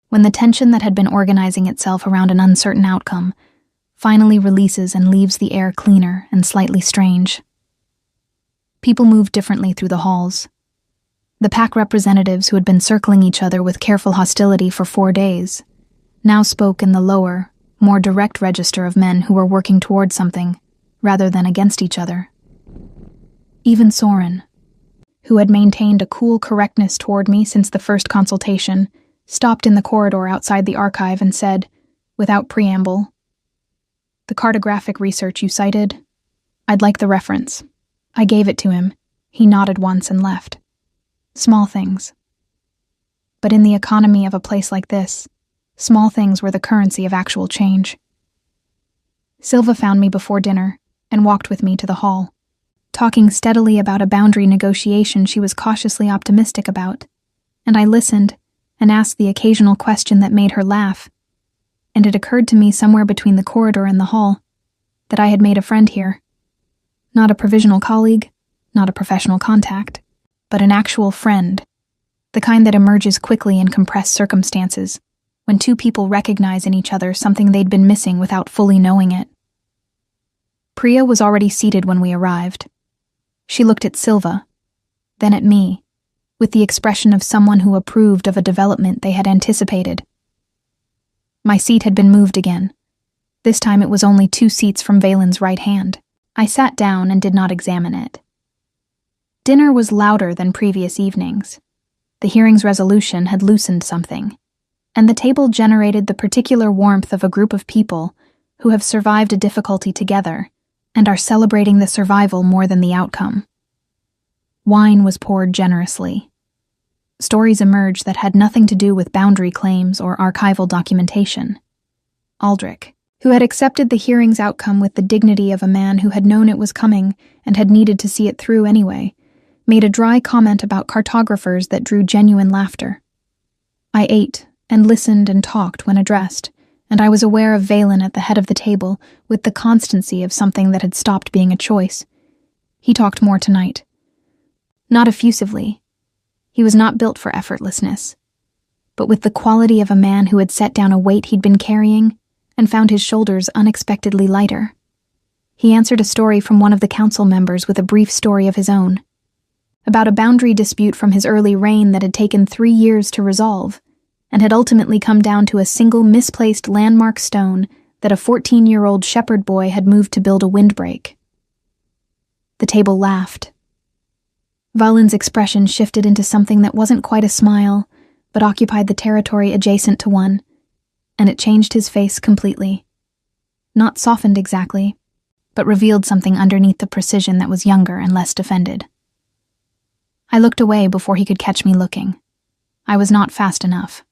when the tension that had been organizing itself around an uncertain outcome finally releases and leaves the air cleaner and slightly strange. People moved differently through the halls. The pack representatives who had been circling each other with careful hostility for 4 days now spoke in the lower, more direct register of men who were working towards something, rather than against each other. Even Soren, who had maintained a cool correctness toward me since the first consultation, stopped in the corridor outside the archive and said, without preamble, "The cartographic research you cited, I'd like the reference." I gave it to him. He nodded once and left. Small things. But in the economy of a place like this, small things were the currency of actual change. Silva found me before dinner and walked with me to the hall, talking steadily about a boundary negotiation she was cautiously optimistic about, and I listened and asked the occasional question that made her laugh, and it occurred to me somewhere between the corridor and the hall that I had made a friend here. Not a provisional colleague, not a professional contact, but an actual friend, the kind that emerges quickly in compressed circumstances, when two people recognize in each other something they'd been missing without fully knowing it. Priya was already seated when we arrived. She looked at Silva, then at me, with the expression of someone who approved of a development they had anticipated. My seat had been moved again. This time it was only 2 seats from Valen's right hand. I sat down and did not examine it. Dinner was louder than previous evenings. The hearing's resolution had loosened something, and the table generated the particular warmth of a group of people who have survived a difficulty together and are celebrating the survival more than the outcome. Wine was poured generously. Stories emerged that had nothing to do with boundary claims or archival documentation. Aldrich, who had accepted the hearing's outcome with the dignity of a man who had known it was coming and had needed to see it through anyway, made a dry comment about cartographers that drew genuine laughter. I ate and listened and talked when addressed, and I was aware of Valen at the head of the table with the constancy of something that had stopped being a choice. He talked more tonight. Not effusively. He was not built for effortlessness, but with the quality of a man who had set down a weight he'd been carrying and found his shoulders unexpectedly lighter. He answered a story from one of the council members with a brief story of his own, about a boundary dispute from his early reign that had taken 3 years to resolve, and had ultimately come down to a single misplaced landmark stone that a 14-year-old shepherd boy had moved to build a windbreak. The table laughed. Valen's expression shifted into something that wasn't quite a smile, but occupied the territory adjacent to one, and it changed his face completely. Not softened exactly, but revealed something underneath the precision that was younger and less defended. I looked away before he could catch me looking. I was not fast enough.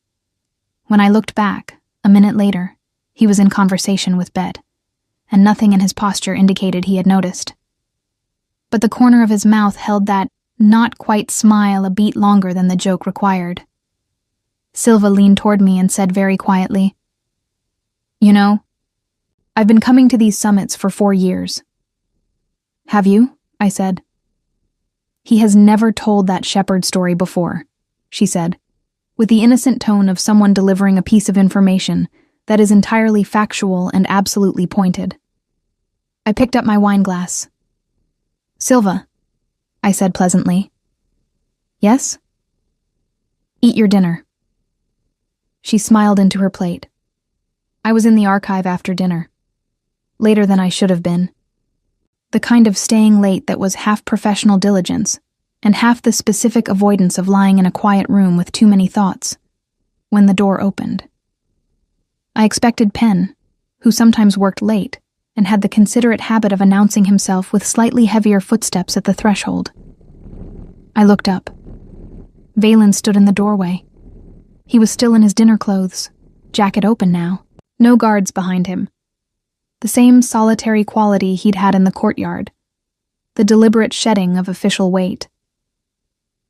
When I looked back, a minute later, he was in conversation with Bed, and nothing in his posture indicated he had noticed. But the corner of his mouth held that not quite smile a beat longer than the joke required. Silva leaned toward me and said very quietly, "You know, I've been coming to these summits for 4 years." "Have you?" I said. "He has never told that shepherd story before," she said, with the innocent tone of someone delivering a piece of information that is entirely factual and absolutely pointed. I picked up my wine glass. "Silva," I said pleasantly. "Yes?" "Eat your dinner." She smiled into her plate. I was in the archive after dinner. Later than I should have been. The kind of staying late that was half professional diligence and half the specific avoidance of lying in a quiet room with too many thoughts, when the door opened. I expected Penn, who sometimes worked late and had the considerate habit of announcing himself with slightly heavier footsteps at the threshold. I looked up. Valen stood in the doorway. He was still in his dinner clothes, jacket open now, no guards behind him. The same solitary quality he'd had in the courtyard, the deliberate shedding of official weight.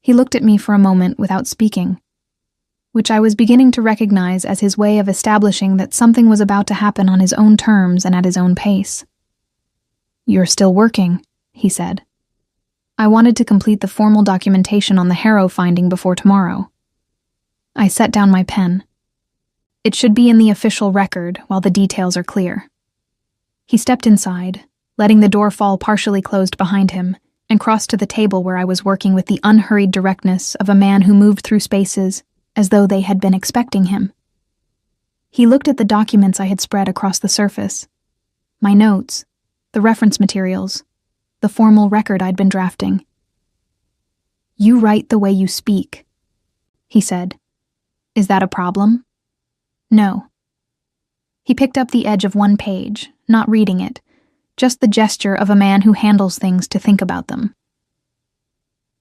He looked at me for a moment without speaking, which I was beginning to recognize as his way of establishing that something was about to happen on his own terms and at his own pace. "You're still working," he said. "I wanted to complete the formal documentation on the Harrow finding before tomorrow." I set down my pen. It should be in the official record while the details are clear. He stepped inside, letting the door fall partially closed behind him, and crossed to the table where I was working with the unhurried directness of a man who moved through spaces as though they had been expecting him. He looked at the documents I had spread across the surface, my notes, the reference materials, the formal record I'd been drafting. "You write the way you speak," he said. "Is that a problem?" "No." He picked up the edge of one page, not reading it, just the gesture of a man who handles things to think about them.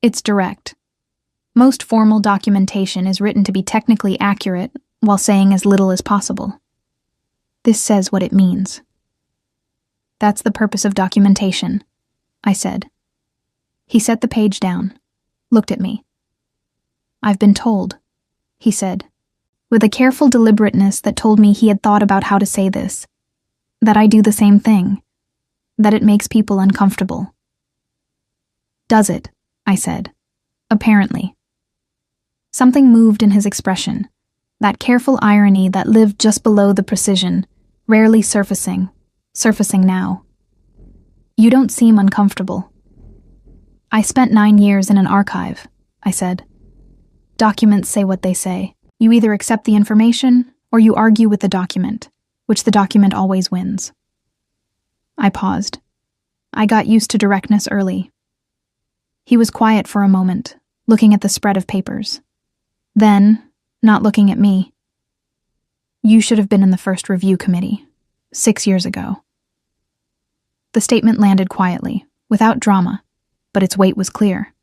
"It's direct. Most formal documentation is written to be technically accurate while saying as little as possible. This says what it means." "That's the purpose of documentation," I said. He set the page down, looked at me. "I've been told," he said, with a careful deliberateness that told me he had thought about how to say this, "that I do the same thing, that it makes people uncomfortable." "Does it?" I said. "Apparently." Something moved in his expression, that careful irony that lived just below the precision, rarely surfacing now. "You don't seem uncomfortable." "I spent 9 years in an archive," I said. "Documents say what they say. You either accept the information or you argue with the document, which the document always wins." I paused. I got used to directness early. He was quiet for a moment, looking at the spread of papers. Then, not looking at me, "You should have been in the first review committee, 6 years ago." The statement landed quietly, without drama, but its weight was clear.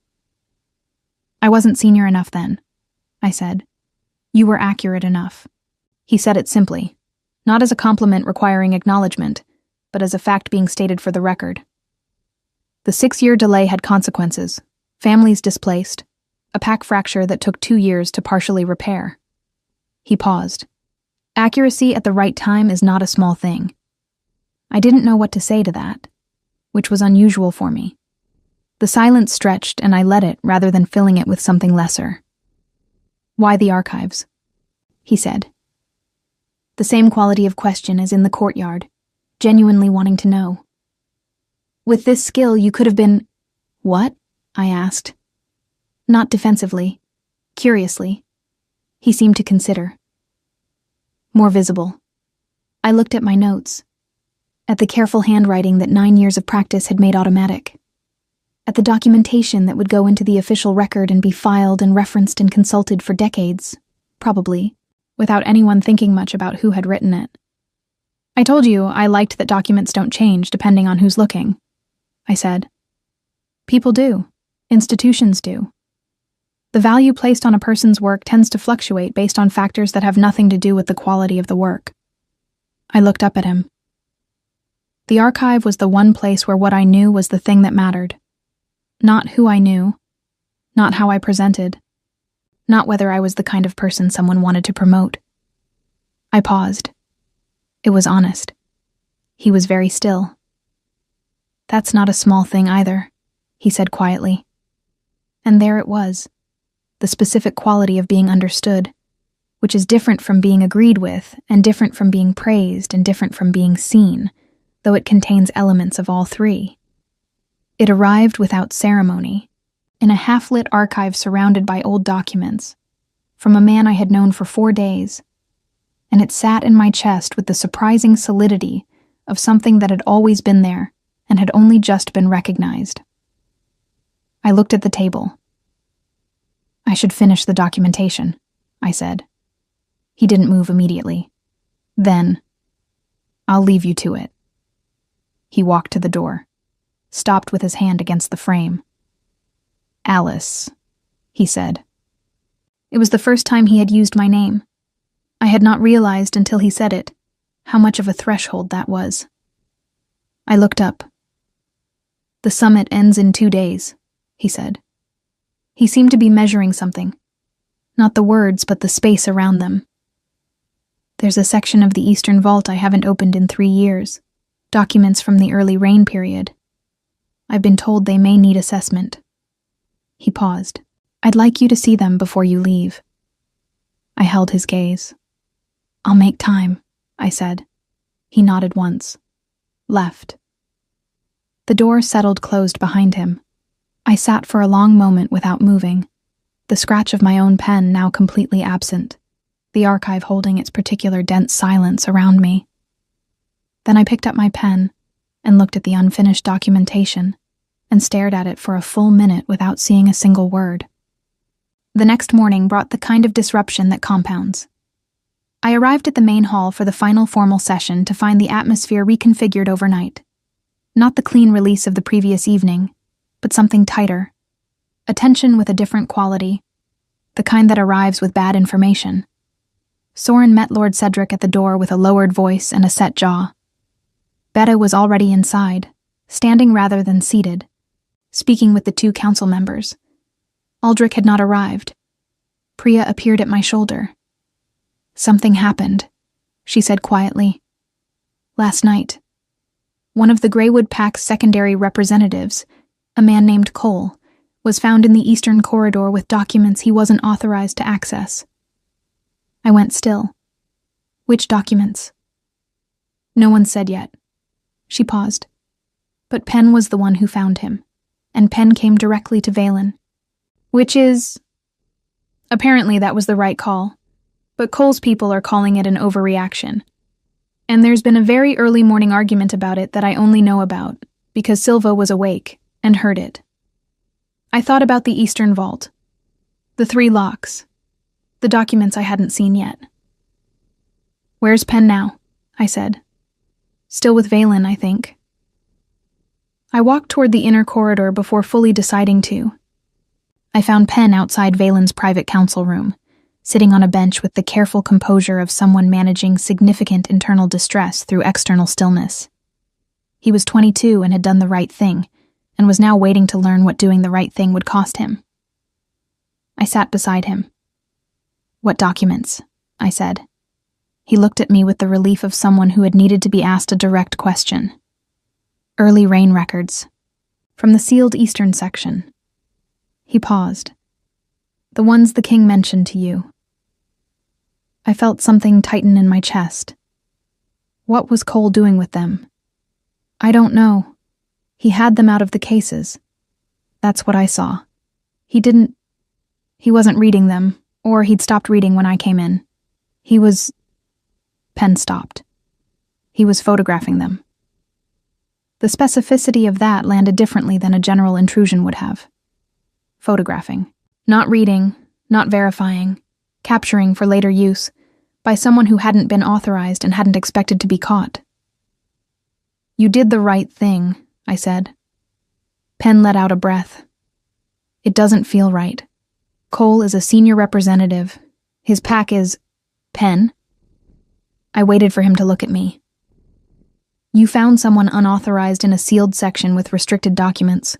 "I wasn't senior enough then," I said. "You were accurate enough." He said it simply, not as a compliment requiring acknowledgement, but as a fact being stated for the record. The 6-year delay had consequences, families displaced, a pack fracture that took 2 years to partially repair. He paused. Accuracy at the right time is not a small thing. I didn't know what to say to that, which was unusual for me. The silence stretched and I let it rather than filling it with something lesser. "Why the archives?" he said. The same quality of question as in the courtyard, genuinely wanting to know. "With this skill you could have been—" "What?" I asked. Not defensively, curiously. He seemed to consider. "More visible." I looked at my notes, at the careful handwriting that 9 years of practice had made automatic, at the documentation that would go into the official record and be filed and referenced and consulted for decades, probably, without anyone thinking much about who had written it. "I told you I liked that documents don't change depending on who's looking," I said. "People do. Institutions do. The value placed on a person's work tends to fluctuate based on factors that have nothing to do with the quality of the work." I looked up at him. The archive was the one place where what I knew was the thing that mattered. Not who I knew, not how I presented, not whether I was the kind of person someone wanted to promote. I paused. It was honest. He was very still. "That's not a small thing either," he said quietly. And there it was, the specific quality of being understood, which is different from being agreed with, and different from being praised, and different from being seen, though it contains elements of all three. It arrived without ceremony, in a half-lit archive surrounded by old documents, from a man I had known for 4 days, and it sat in my chest with the surprising solidity of something that had always been there and had only just been recognized. I looked at the table. "I should finish the documentation," I said. He didn't move immediately. Then, "I'll leave you to it." He walked to the door, stopped with his hand against the frame. "Alice," he said. It was the first time he had used my name. I had not realized until he said it how much of a threshold that was. I looked up. "The summit ends in 2 days," he said. He seemed to be measuring something. Not the words, but the space around them. "There's a section of the Eastern Vault I haven't opened in 3 years. Documents from the early rain period. I've been told they may need assessment." He paused. "I'd like you to see them before you leave." I held his gaze. "I'll make time," I said. He nodded once. Left. The door settled closed behind him. I sat for a long moment without moving, the scratch of my own pen now completely absent, the archive holding its particular dense silence around me. Then I picked up my pen and looked at the unfinished documentation and stared at it for a full minute without seeing a single word. The next morning brought the kind of disruption that compounds. I arrived at the main hall for the final formal session to find the atmosphere reconfigured overnight. Not the clean release of the previous evening, but something tighter. Attention with a different quality, the kind that arrives with bad information. Soren met Lord Cedric at the door with a lowered voice and a set jaw. Betta was already inside, standing rather than seated, speaking with the 2 council members. Aldrich had not arrived. Priya appeared at my shoulder. "Something happened," she said quietly. "Last night. One of the Greywood Pack's secondary representatives, a man named Cole, was found in the Eastern Corridor with documents he wasn't authorized to access." I went still. "Which documents?" "No one said yet." She paused. "But Penn was the one who found him, and Penn came directly to Valen. Which is..." Apparently that was the right call, but Cole's people are calling it an overreaction. And there's been a very early morning argument about it that I only know about, because Silva was awake and heard it. I thought about the Eastern Vault, the 3 locks, the documents I hadn't seen yet. "Where's Penn now?" I said. "Still with Valen, I think." I walked toward the inner corridor before fully deciding to. I found Penn outside Valen's private council room, sitting on a bench with the careful composure of someone managing significant internal distress through external stillness. He was 22 and had done the right thing, and was now waiting to learn what doing the right thing would cost him. I sat beside him. "What documents?" I said. He looked at me with the relief of someone who had needed to be asked a direct question. "Early rain records. From the sealed Eastern section." He paused. "The ones the king mentioned to you." I felt something tighten in my chest. What was Cole doing with them? I don't know. He had them out of the cases. That's what I saw. He wasn't reading them, or he'd stopped reading when I came in. Penn stopped. He was photographing them. The specificity of that landed differently than a general intrusion would have. Photographing. Not reading, not verifying, capturing for later use, by someone who hadn't been authorized and hadn't expected to be caught. "You did the right thing," I said. Penn let out a breath. "It doesn't feel right. Cole is a senior representative. His pack is..." "Penn?" I waited for him to look at me. "You found someone unauthorized in a sealed section with restricted documents.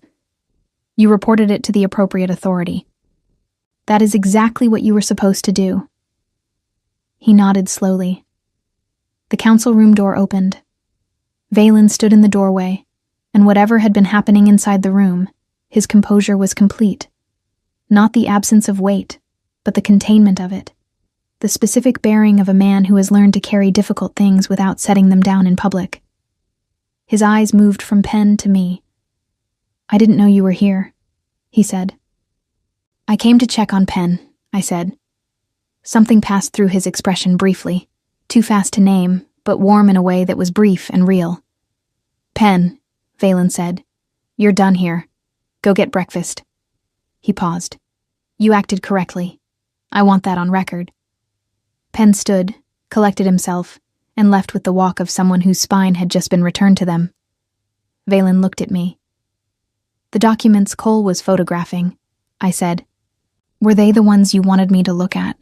You reported it to the appropriate authority. That is exactly what you were supposed to do." He nodded slowly. The council room door opened. Valen stood in the doorway, and whatever had been happening inside the room, his composure was complete. Not the absence of weight, but the containment of it. The specific bearing of a man who has learned to carry difficult things without setting them down in public. His eyes moved from Penn to me. "I didn't know you were here," he said. "I came to check on Penn," I said. Something passed through his expression briefly, too fast to name, but warm in a way that was brief and real. "Penn," Valen said, "you're done here. Go get breakfast." He paused. "You acted correctly. I want that on record." Penn stood, collected himself, and left with the walk of someone whose spine had just been returned to them. Valen looked at me. "The documents Cole was photographing," I said. "Were they the ones you wanted me to look at?"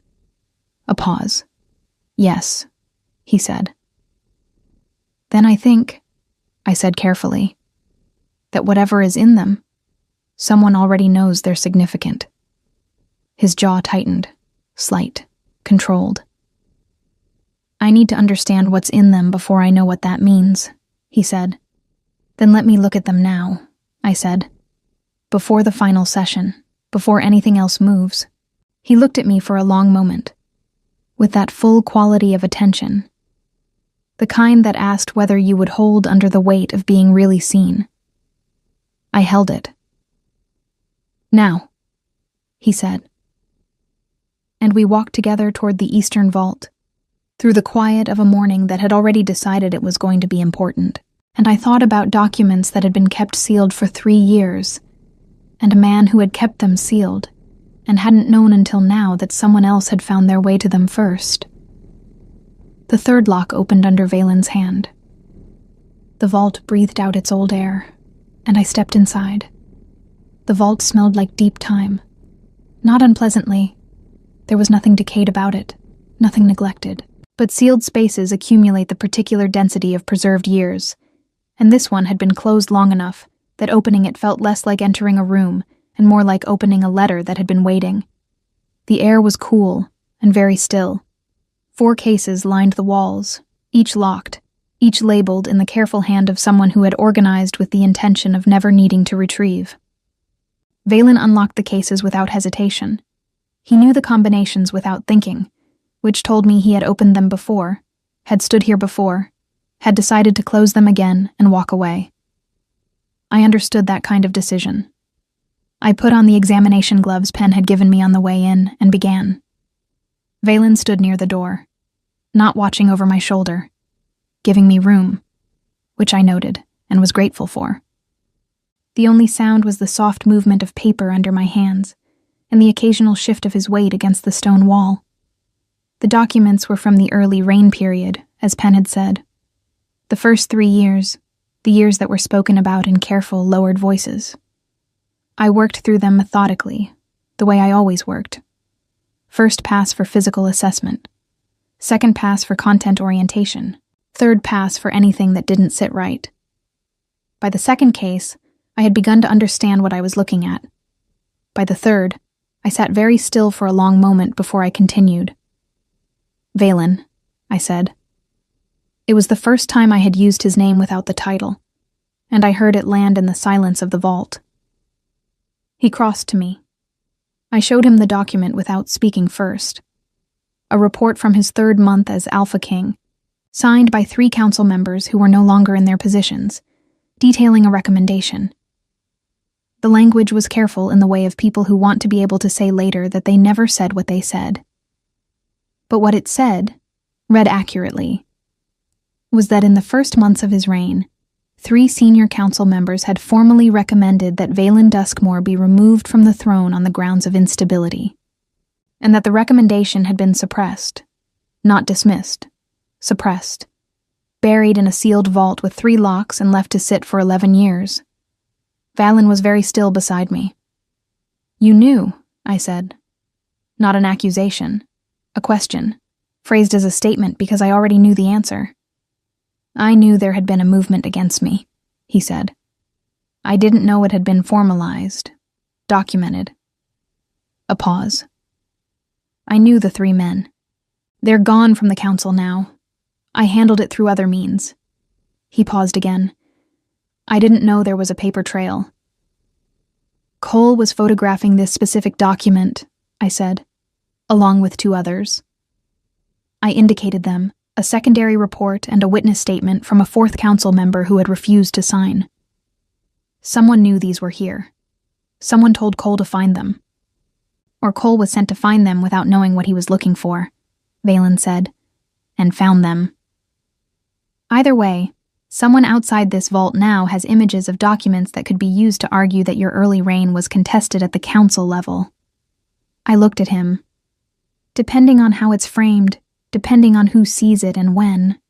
A pause. "Yes," he said. "Then I think," I said carefully, "that whatever is in them, someone already knows they're significant." His jaw tightened, slight, controlled. "I need to understand what's in them before I know what that means," he said. "Then let me look at them now," I said. "Before the final session, before anything else moves." He looked at me for a long moment, with that full quality of attention, the kind that asked whether you would hold under the weight of being really seen. I held it. "Now," he said. And we walked together toward the eastern vault, through the quiet of a morning that had already decided it was going to be important. And I thought about documents that had been kept sealed for 3 years, and a man who had kept them sealed, and hadn't known until now that someone else had found their way to them first. The third lock opened under Valen's hand. The vault breathed out its old air, and I stepped inside. The vault smelled like deep time. Not unpleasantly. There was nothing decayed about it, nothing neglected. But sealed spaces accumulate the particular density of preserved years, and this one had been closed long enough that opening it felt less like entering a room and more like opening a letter that had been waiting. The air was cool and very still. 4 cases lined the walls, each locked, each labeled in the careful hand of someone who had organized with the intention of never needing to retrieve. Valen unlocked the cases without hesitation. He knew the combinations without thinking, which told me he had opened them before, had stood here before, had decided to close them again and walk away. I understood that kind of decision. I put on the examination gloves Penn had given me on the way in and began. Valen stood near the door, not watching over my shoulder, giving me room, which I noted and was grateful for. The only sound was the soft movement of paper under my hands and the occasional shift of his weight against the stone wall. The documents were from the early rain period, as Penn had said. The first 3 years, the years that were spoken about in careful, lowered voices. I worked through them methodically, the way I always worked. First pass for physical assessment. Second pass for content orientation. Third pass for anything that didn't sit right. By the second case, I had begun to understand what I was looking at. By the third, I sat very still for a long moment before I continued. "Valen," I said. It was the first time I had used his name without the title, and I heard it land in the silence of the vault. He crossed to me. I showed him the document without speaking first. A report from his 3rd month as Alpha King, signed by 3 council members who were no longer in their positions, detailing a recommendation. The language was careful in the way of people who want to be able to say later that they never said what they said. But what it said, read accurately, was that in the first months of his reign, 3 senior council members had formally recommended that Valen Duskmore be removed from the throne on the grounds of instability, and that the recommendation had been suppressed, not dismissed, suppressed, buried in a sealed vault with 3 locks and left to sit for 11 years. Valen was very still beside me. "You knew," I said. Not an accusation, a question, phrased as a statement because I already knew the answer. "I knew there had been a movement against me," he said. "I didn't know it had been formalized, documented." A pause. I knew the 3 men. They're gone from the council now. I handled it through other means. He paused again. I didn't know there was a paper trail. Cole was photographing this specific document, I said, along with 2 others. I indicated them, a secondary report and a witness statement from a 4th council member who had refused to sign. Someone knew these were here. Someone told Cole to find them. Or Cole was sent to find them without knowing what he was looking for, Valen said, and found them. Either way, someone outside this vault now has images of documents that could be used to argue that your early reign was contested at the council level. I looked at him. Depending on how it's framed, depending on who sees it and when,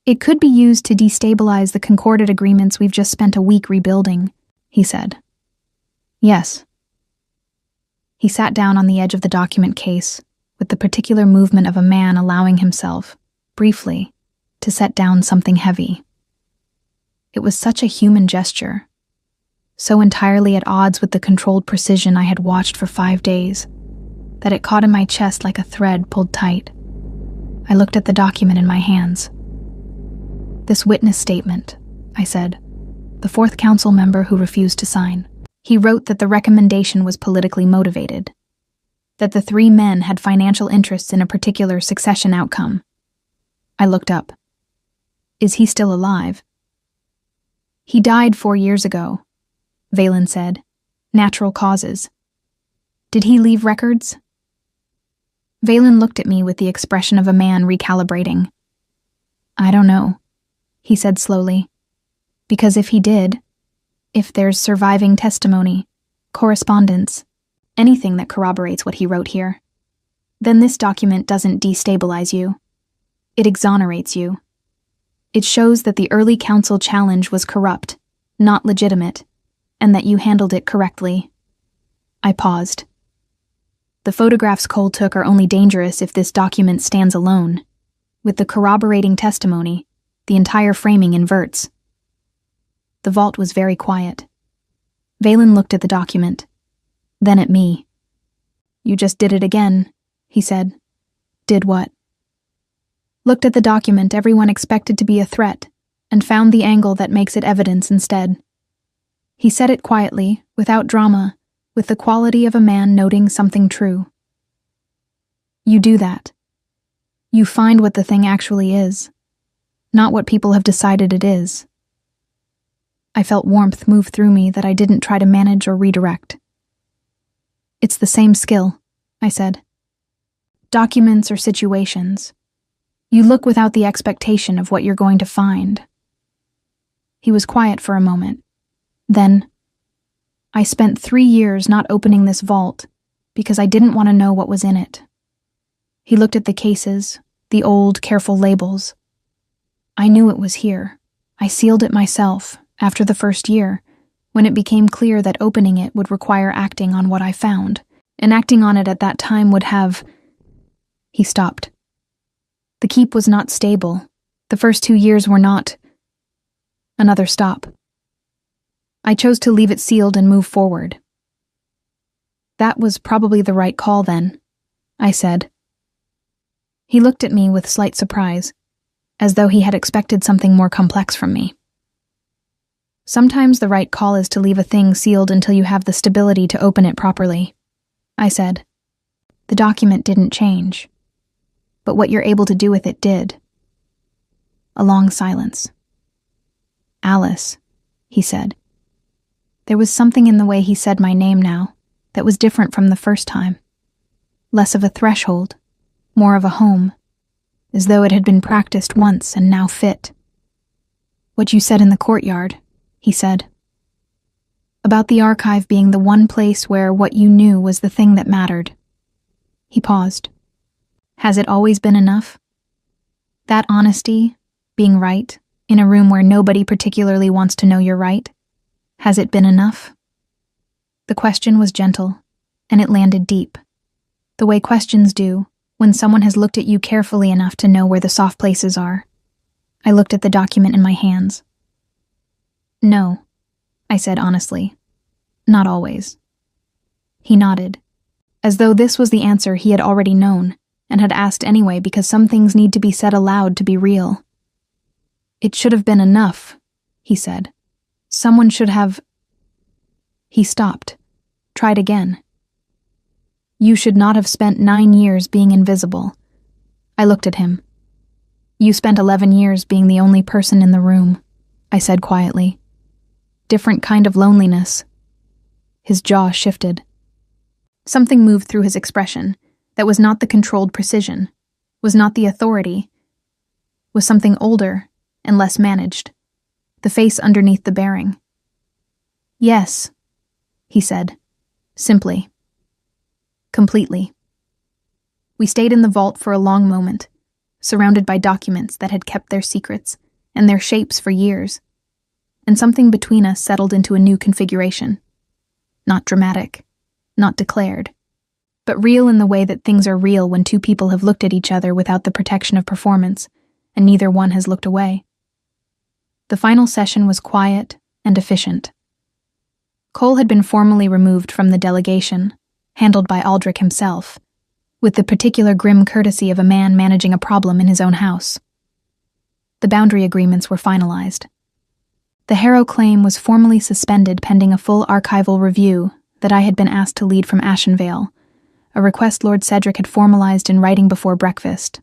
it could be used to destabilize the concorded agreements we've just spent a week rebuilding, he said. Yes. He sat down on the edge of the document case, with the particular movement of a man allowing himself, briefly, to set down something heavy. It was such a human gesture, so entirely at odds with the controlled precision I had watched for 5 days, that it caught in my chest like a thread pulled tight. I looked at the document in my hands. This witness statement, I said, the 4th council member who refused to sign. He wrote that the recommendation was politically motivated, that the 3 men had financial interests in a particular succession outcome. I looked up. Is he still alive? He died 4 years ago, Valen said. Natural causes. Did he leave records? Valen looked at me with the expression of a man recalibrating. I don't know, he said slowly. Because if he did, if there's surviving testimony, correspondence, anything that corroborates what he wrote here, then this document doesn't destabilize you. It exonerates you. It shows that the early council challenge was corrupt, not legitimate, and that you handled it correctly. I paused. The photographs Cole took are only dangerous if this document stands alone. With the corroborating testimony, the entire framing inverts. The vault was very quiet. Valen looked at the document, then at me. You just did it again, he said. Did what? Looked at the document everyone expected to be a threat, and found the angle that makes it evidence instead. He said it quietly, without drama, with the quality of a man noting something true. You do that. You find what the thing actually is, not what people have decided it is. I felt warmth move through me that I didn't try to manage or redirect. It's the same skill, I said. Documents or situations. You look without the expectation of what you're going to find. He was quiet for a moment. Then, I spent 3 years not opening this vault because I didn't want to know what was in it. He looked at the cases, the old, careful labels. I knew it was here. I sealed it myself, after the first year, when it became clear that opening it would require acting on what I found, and acting on it at that time would have... He stopped. The keep was not stable. The first 2 years were not... Another stop. I chose to leave it sealed and move forward. That was probably the right call then, I said. He looked at me with slight surprise, as though he had expected something more complex from me. Sometimes the right call is to leave a thing sealed until you have the stability to open it properly, I said. The document didn't change, but what you're able to do with it did. A long silence. Alice, he said. There was something in the way he said my name now that was different from the first time. Less of a threshold, more of a home, as though it had been practiced once and now fit. What you said in the courtyard, he said. About the archive being the one place where what you knew was the thing that mattered. He paused. Has it always been enough? That honesty, being right, in a room where nobody particularly wants to know you're right, has it been enough? The question was gentle, and it landed deep, the way questions do when someone has looked at you carefully enough to know where the soft places are. I looked at the document in my hands. No, I said honestly. Not always. He nodded. as though this was the answer he had already known and had asked anyway because some things need to be said aloud to be real. "It should have been enough," he said. "Someone should have—" He stopped, tried again. "You should not have spent 9 years being invisible." I looked at him. "You spent 11 years being the only person in the room," I said quietly. "Different kind of loneliness." His jaw shifted. Something moved through his expression that was not the controlled precision, was not the authority, was something older and less managed, the face underneath the bearing. "Yes," he said, simply. Completely. We stayed in the vault for a long moment, surrounded by documents that had kept their secrets and their shapes for years, and something between us settled into a new configuration. Not dramatic, not declared, but real in the way that things are real when two people have looked at each other without the protection of performance, and neither one has looked away. The final session was quiet and efficient. Cole had been formally removed from the delegation, handled by Aldrich himself, with the particular grim courtesy of a man managing a problem in his own house. The boundary agreements were finalized. The Harrow claim was formally suspended pending a full archival review that I had been asked to lead from Ashenvale, a request Lord Cedric had formalized in writing before breakfast.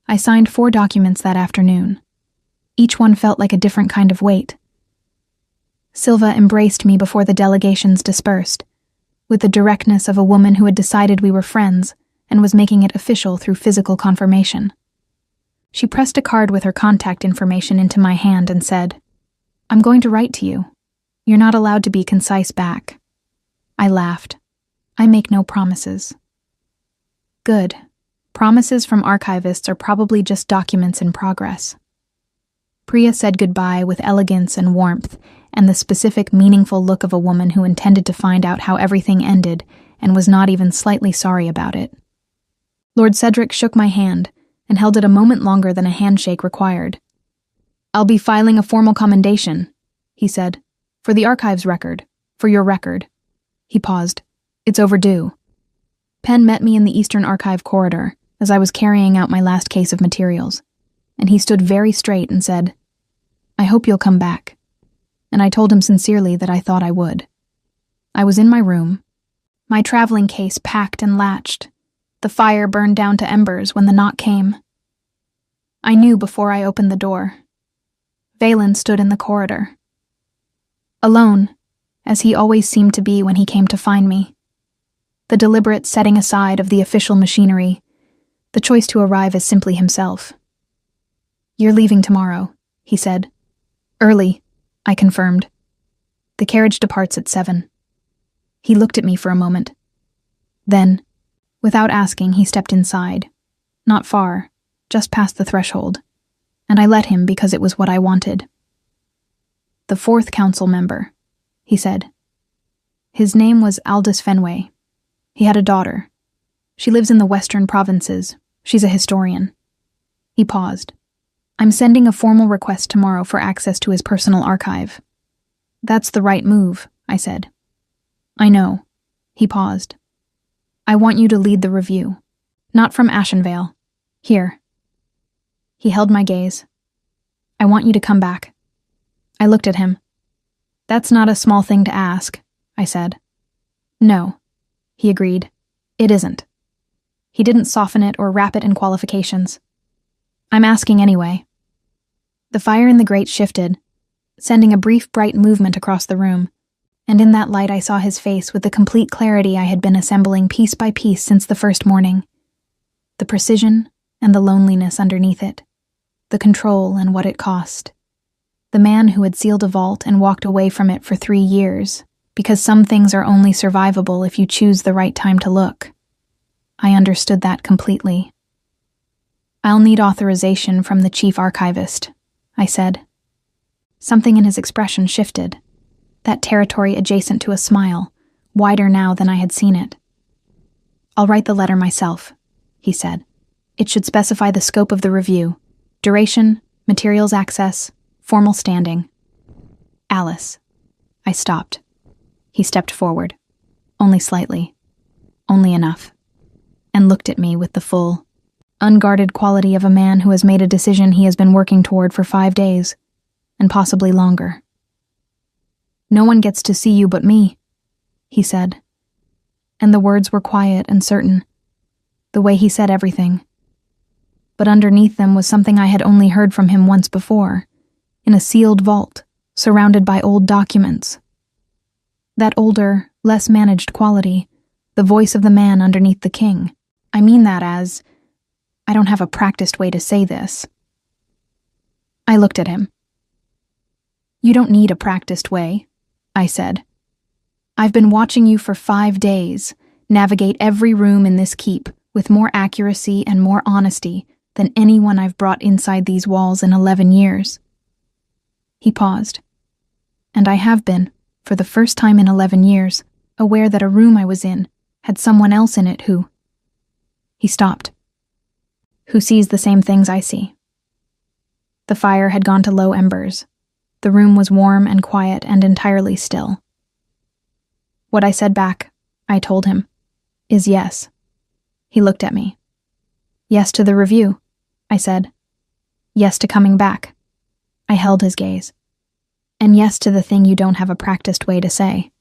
I signed 4 documents that afternoon. Each one felt like a different kind of weight. Silva embraced me before the delegations dispersed, with the directness of a woman who had decided we were friends and was making it official through physical confirmation. She pressed a card with her contact information into my hand and said, "I'm going to write to you. You're not allowed to be concise back." I laughed. I make no promises. Good. Promises from archivists are probably just documents in progress. Priya said goodbye with elegance and warmth, and the specific, meaningful look of a woman who intended to find out how everything ended and was not even slightly sorry about it. Lord Cedric shook my hand and held it a moment longer than a handshake required. "I'll be filing a formal commendation," he said, "for the archives record, for your record." He paused. "It's overdue." Penn met me in the Eastern Archive corridor as I was carrying out my last case of materials, and he stood very straight and said, "I hope you'll come back." And I told him sincerely that I thought I would. I was in my room, my traveling case packed and latched. The fire burned down to embers when the knock came. I knew before I opened the door. Valen stood in the corridor. Alone, as he always seemed to be when he came to find me. The deliberate setting aside of the official machinery, the choice to arrive as simply himself. "You're leaving tomorrow," he said. "Early," I confirmed. "The carriage departs at 7. He looked at me for a moment. Then, without asking, he stepped inside. Not far, just past the threshold, and I let him because it was what I wanted. "The 4th council member," he said. His name was Aldous Fenway. He had a daughter. She lives in the western provinces. She's a historian. He paused. "I'm sending a formal request tomorrow for access to his personal archive." "That's the right move," I said. "I know." He paused. "I want you to lead the review. Not from Ashenvale. Here." He held my gaze. "I want you to come back." I looked at him. "That's not a small thing to ask," I said. "No," he agreed. "It isn't." He didn't soften it or wrap it in qualifications. "I'm asking anyway." The fire in the grate shifted, sending a brief bright movement across the room, and in that light I saw his face with the complete clarity I had been assembling piece by piece since the first morning. The precision and the loneliness underneath it, the control and what it cost. The man who had sealed a vault and walked away from it for 3 years, because some things are only survivable if you choose the right time to look. I understood that completely. "I'll need authorization from the chief archivist," I said. Something in his expression shifted, that territory adjacent to a smile, wider now than I had seen it. "I'll write the letter myself," he said. "It should specify the scope of the review, duration, materials access, formal standing." "Alice." I stopped. He stepped forward. Only slightly. only enough, and looked at me with the full, unguarded quality of a man who has made a decision he has been working toward for 5 days, and possibly longer. "No one gets to see you but me," he said. And the words were quiet and certain, the way he said everything. But underneath them was something I had only heard from him once before, in a sealed vault, surrounded by old documents. That older, less managed quality, the voice of the man underneath the king. I mean that as, I don't have a practiced way to say this. I looked at him. "You don't need a practiced way," I said. "I've been watching you for 5 days, navigate every room in this keep with more accuracy and more honesty than anyone I've brought inside these walls in 11 years. He paused. And I have been, for the first time in 11 years, aware that a room I was in had someone else in it who... He stopped. Who sees the same things I see. The fire had gone to low embers. The room was warm and quiet and entirely still. What I said back, I told him, is yes. He looked at me. Yes to the review, I said. Yes to coming back. I held his gaze. And yes to the thing you don't have a practiced way to say.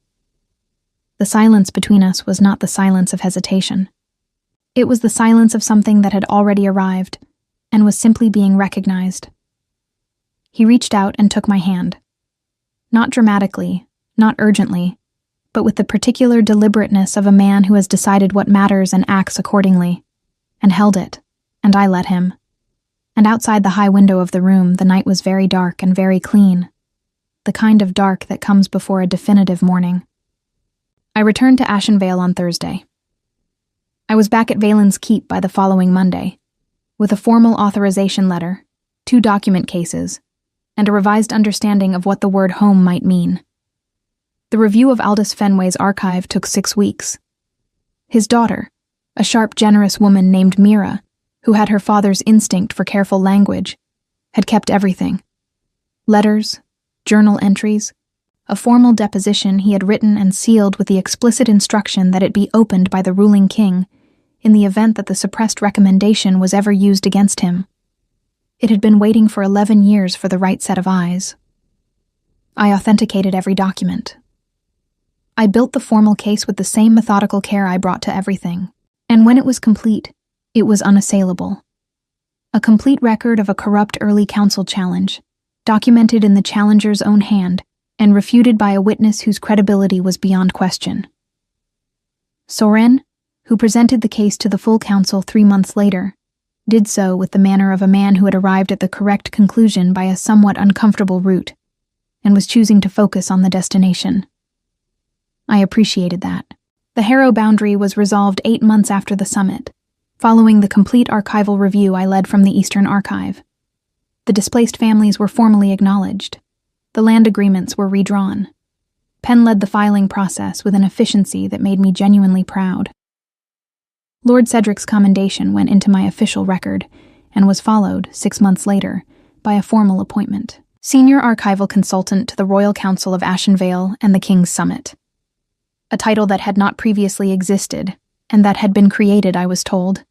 The silence between us was not the silence of hesitation. It was the silence of something that had already arrived and was simply being recognized. He reached out and took my hand. Not dramatically, not urgently, but with the particular deliberateness of a man who has decided what matters and acts accordingly, and held it, and I let him. And outside the high window of the room, the night was very dark and very clean, the kind of dark that comes before a definitive morning. I returned to Ashenvale on Thursday. I was back at Valen's Keep by the following Monday, with a formal authorization letter, 2 document cases, and a revised understanding of what the word home might mean. The review of Aldous Fenway's archive took 6 weeks. His daughter, a sharp, generous woman named Mira, who had her father's instinct for careful language, had kept everything. Letters, journal entries, a formal deposition he had written and sealed with the explicit instruction that it be opened by the ruling king in the event that the suppressed recommendation was ever used against him. It had been waiting for 11 years for the right set of eyes. I authenticated every document. I built the formal case with the same methodical care I brought to everything, and when it was complete, it was unassailable. A complete record of a corrupt early council challenge, documented in the challenger's own hand, and refuted by a witness whose credibility was beyond question. Soren, who presented the case to the full council 3 months later, did so with the manner of a man who had arrived at the correct conclusion by a somewhat uncomfortable route, and was choosing to focus on the destination. I appreciated that. The Harrow boundary was resolved 8 months after the summit, following the complete archival review I led from the Eastern Archive. The displaced families were formally acknowledged. The land agreements were redrawn. Penn led the filing process with an efficiency that made me genuinely proud. Lord Cedric's commendation went into my official record and was followed, 6 months later, by a formal appointment. Senior Archival Consultant to the Royal Council of Ashenvale and the King's Summit. A title that had not previously existed, and that had been created, I was told,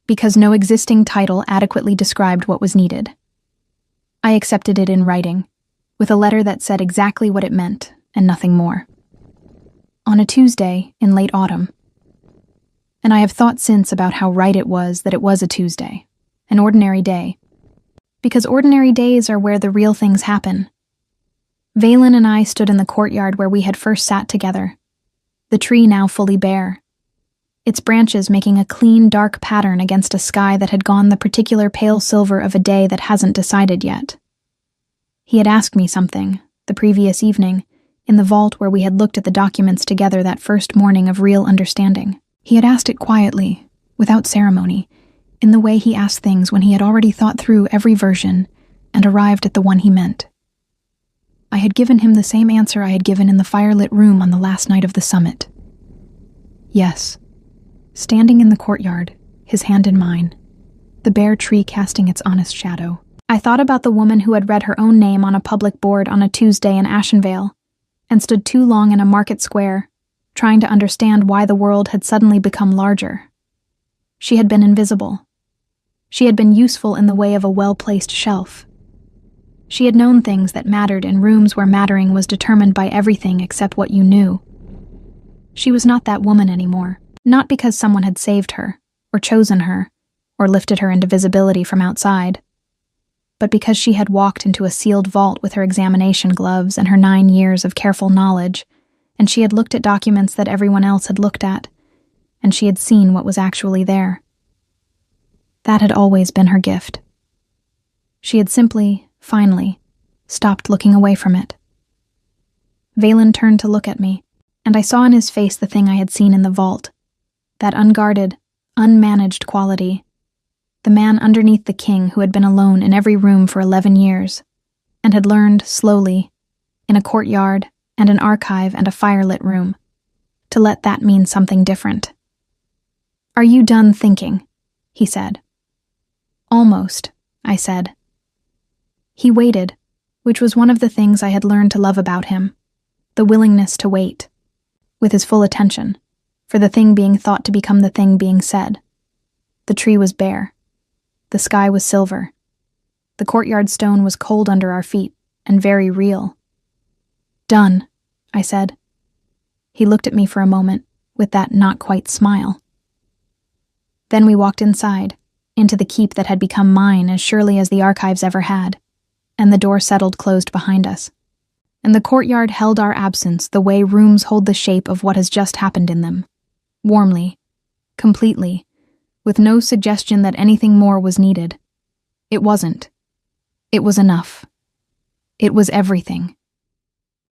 because no existing title adequately described what was needed. I accepted it in writing, with a letter that said exactly what it meant, and nothing more. On a Tuesday in late autumn. And I have thought since about how right it was that it was a Tuesday, an ordinary day. Because ordinary days are where the real things happen. Valen and I stood in the courtyard where we had first sat together, the tree now fully bare, its branches making a clean, dark pattern against a sky that had gone the particular pale silver of a day that hasn't decided yet. He had asked me something, the previous evening, in the vault where we had looked at the documents together that first morning of real understanding. He had asked it quietly, without ceremony, in the way he asked things when he had already thought through every version and arrived at the one he meant. I had given him the same answer I had given in the firelit room on the last night of the summit. Yes. Standing in the courtyard, his hand in mine, the bare tree casting its honest shadow, I thought about the woman who had read her own name on a public board on a Tuesday in Ashenvale, and stood too long in a market square, trying to understand why the world had suddenly become larger. She had been invisible. She had been useful in the way of a well-placed shelf. She had known things that mattered in rooms where mattering was determined by everything except what you knew. She was not that woman anymore, not because someone had saved her, or chosen her, or lifted her into visibility from outside, but because she had walked into a sealed vault with her examination gloves and her 9 years of careful knowledge, and she had looked at documents that everyone else had looked at, and she had seen what was actually there. That had always been her gift. She had simply, finally, stopped looking away from it. Valen turned to look at me, and I saw in his face the thing I had seen in the vault, that unguarded, unmanaged quality, the man underneath the king who had been alone in every room for 11 years, and had learned, slowly, in a courtyard and an archive and a firelit room, to let that mean something different. "Are you done thinking?" he said. "Almost," I said. He waited, which was one of the things I had learned to love about him, the willingness to wait, with his full attention, for the thing being thought to become the thing being said. The tree was bare. The sky was silver. The courtyard stone was cold under our feet, and very real. "Done," I said. He looked at me for a moment, with that not-quite smile. Then we walked inside, into the keep that had become mine as surely as the archives ever had, and the door settled closed behind us. And the courtyard held our absence the way rooms hold the shape of what has just happened in them. Warmly, completely, with no suggestion that anything more was needed. It wasn't. It was enough. It was everything.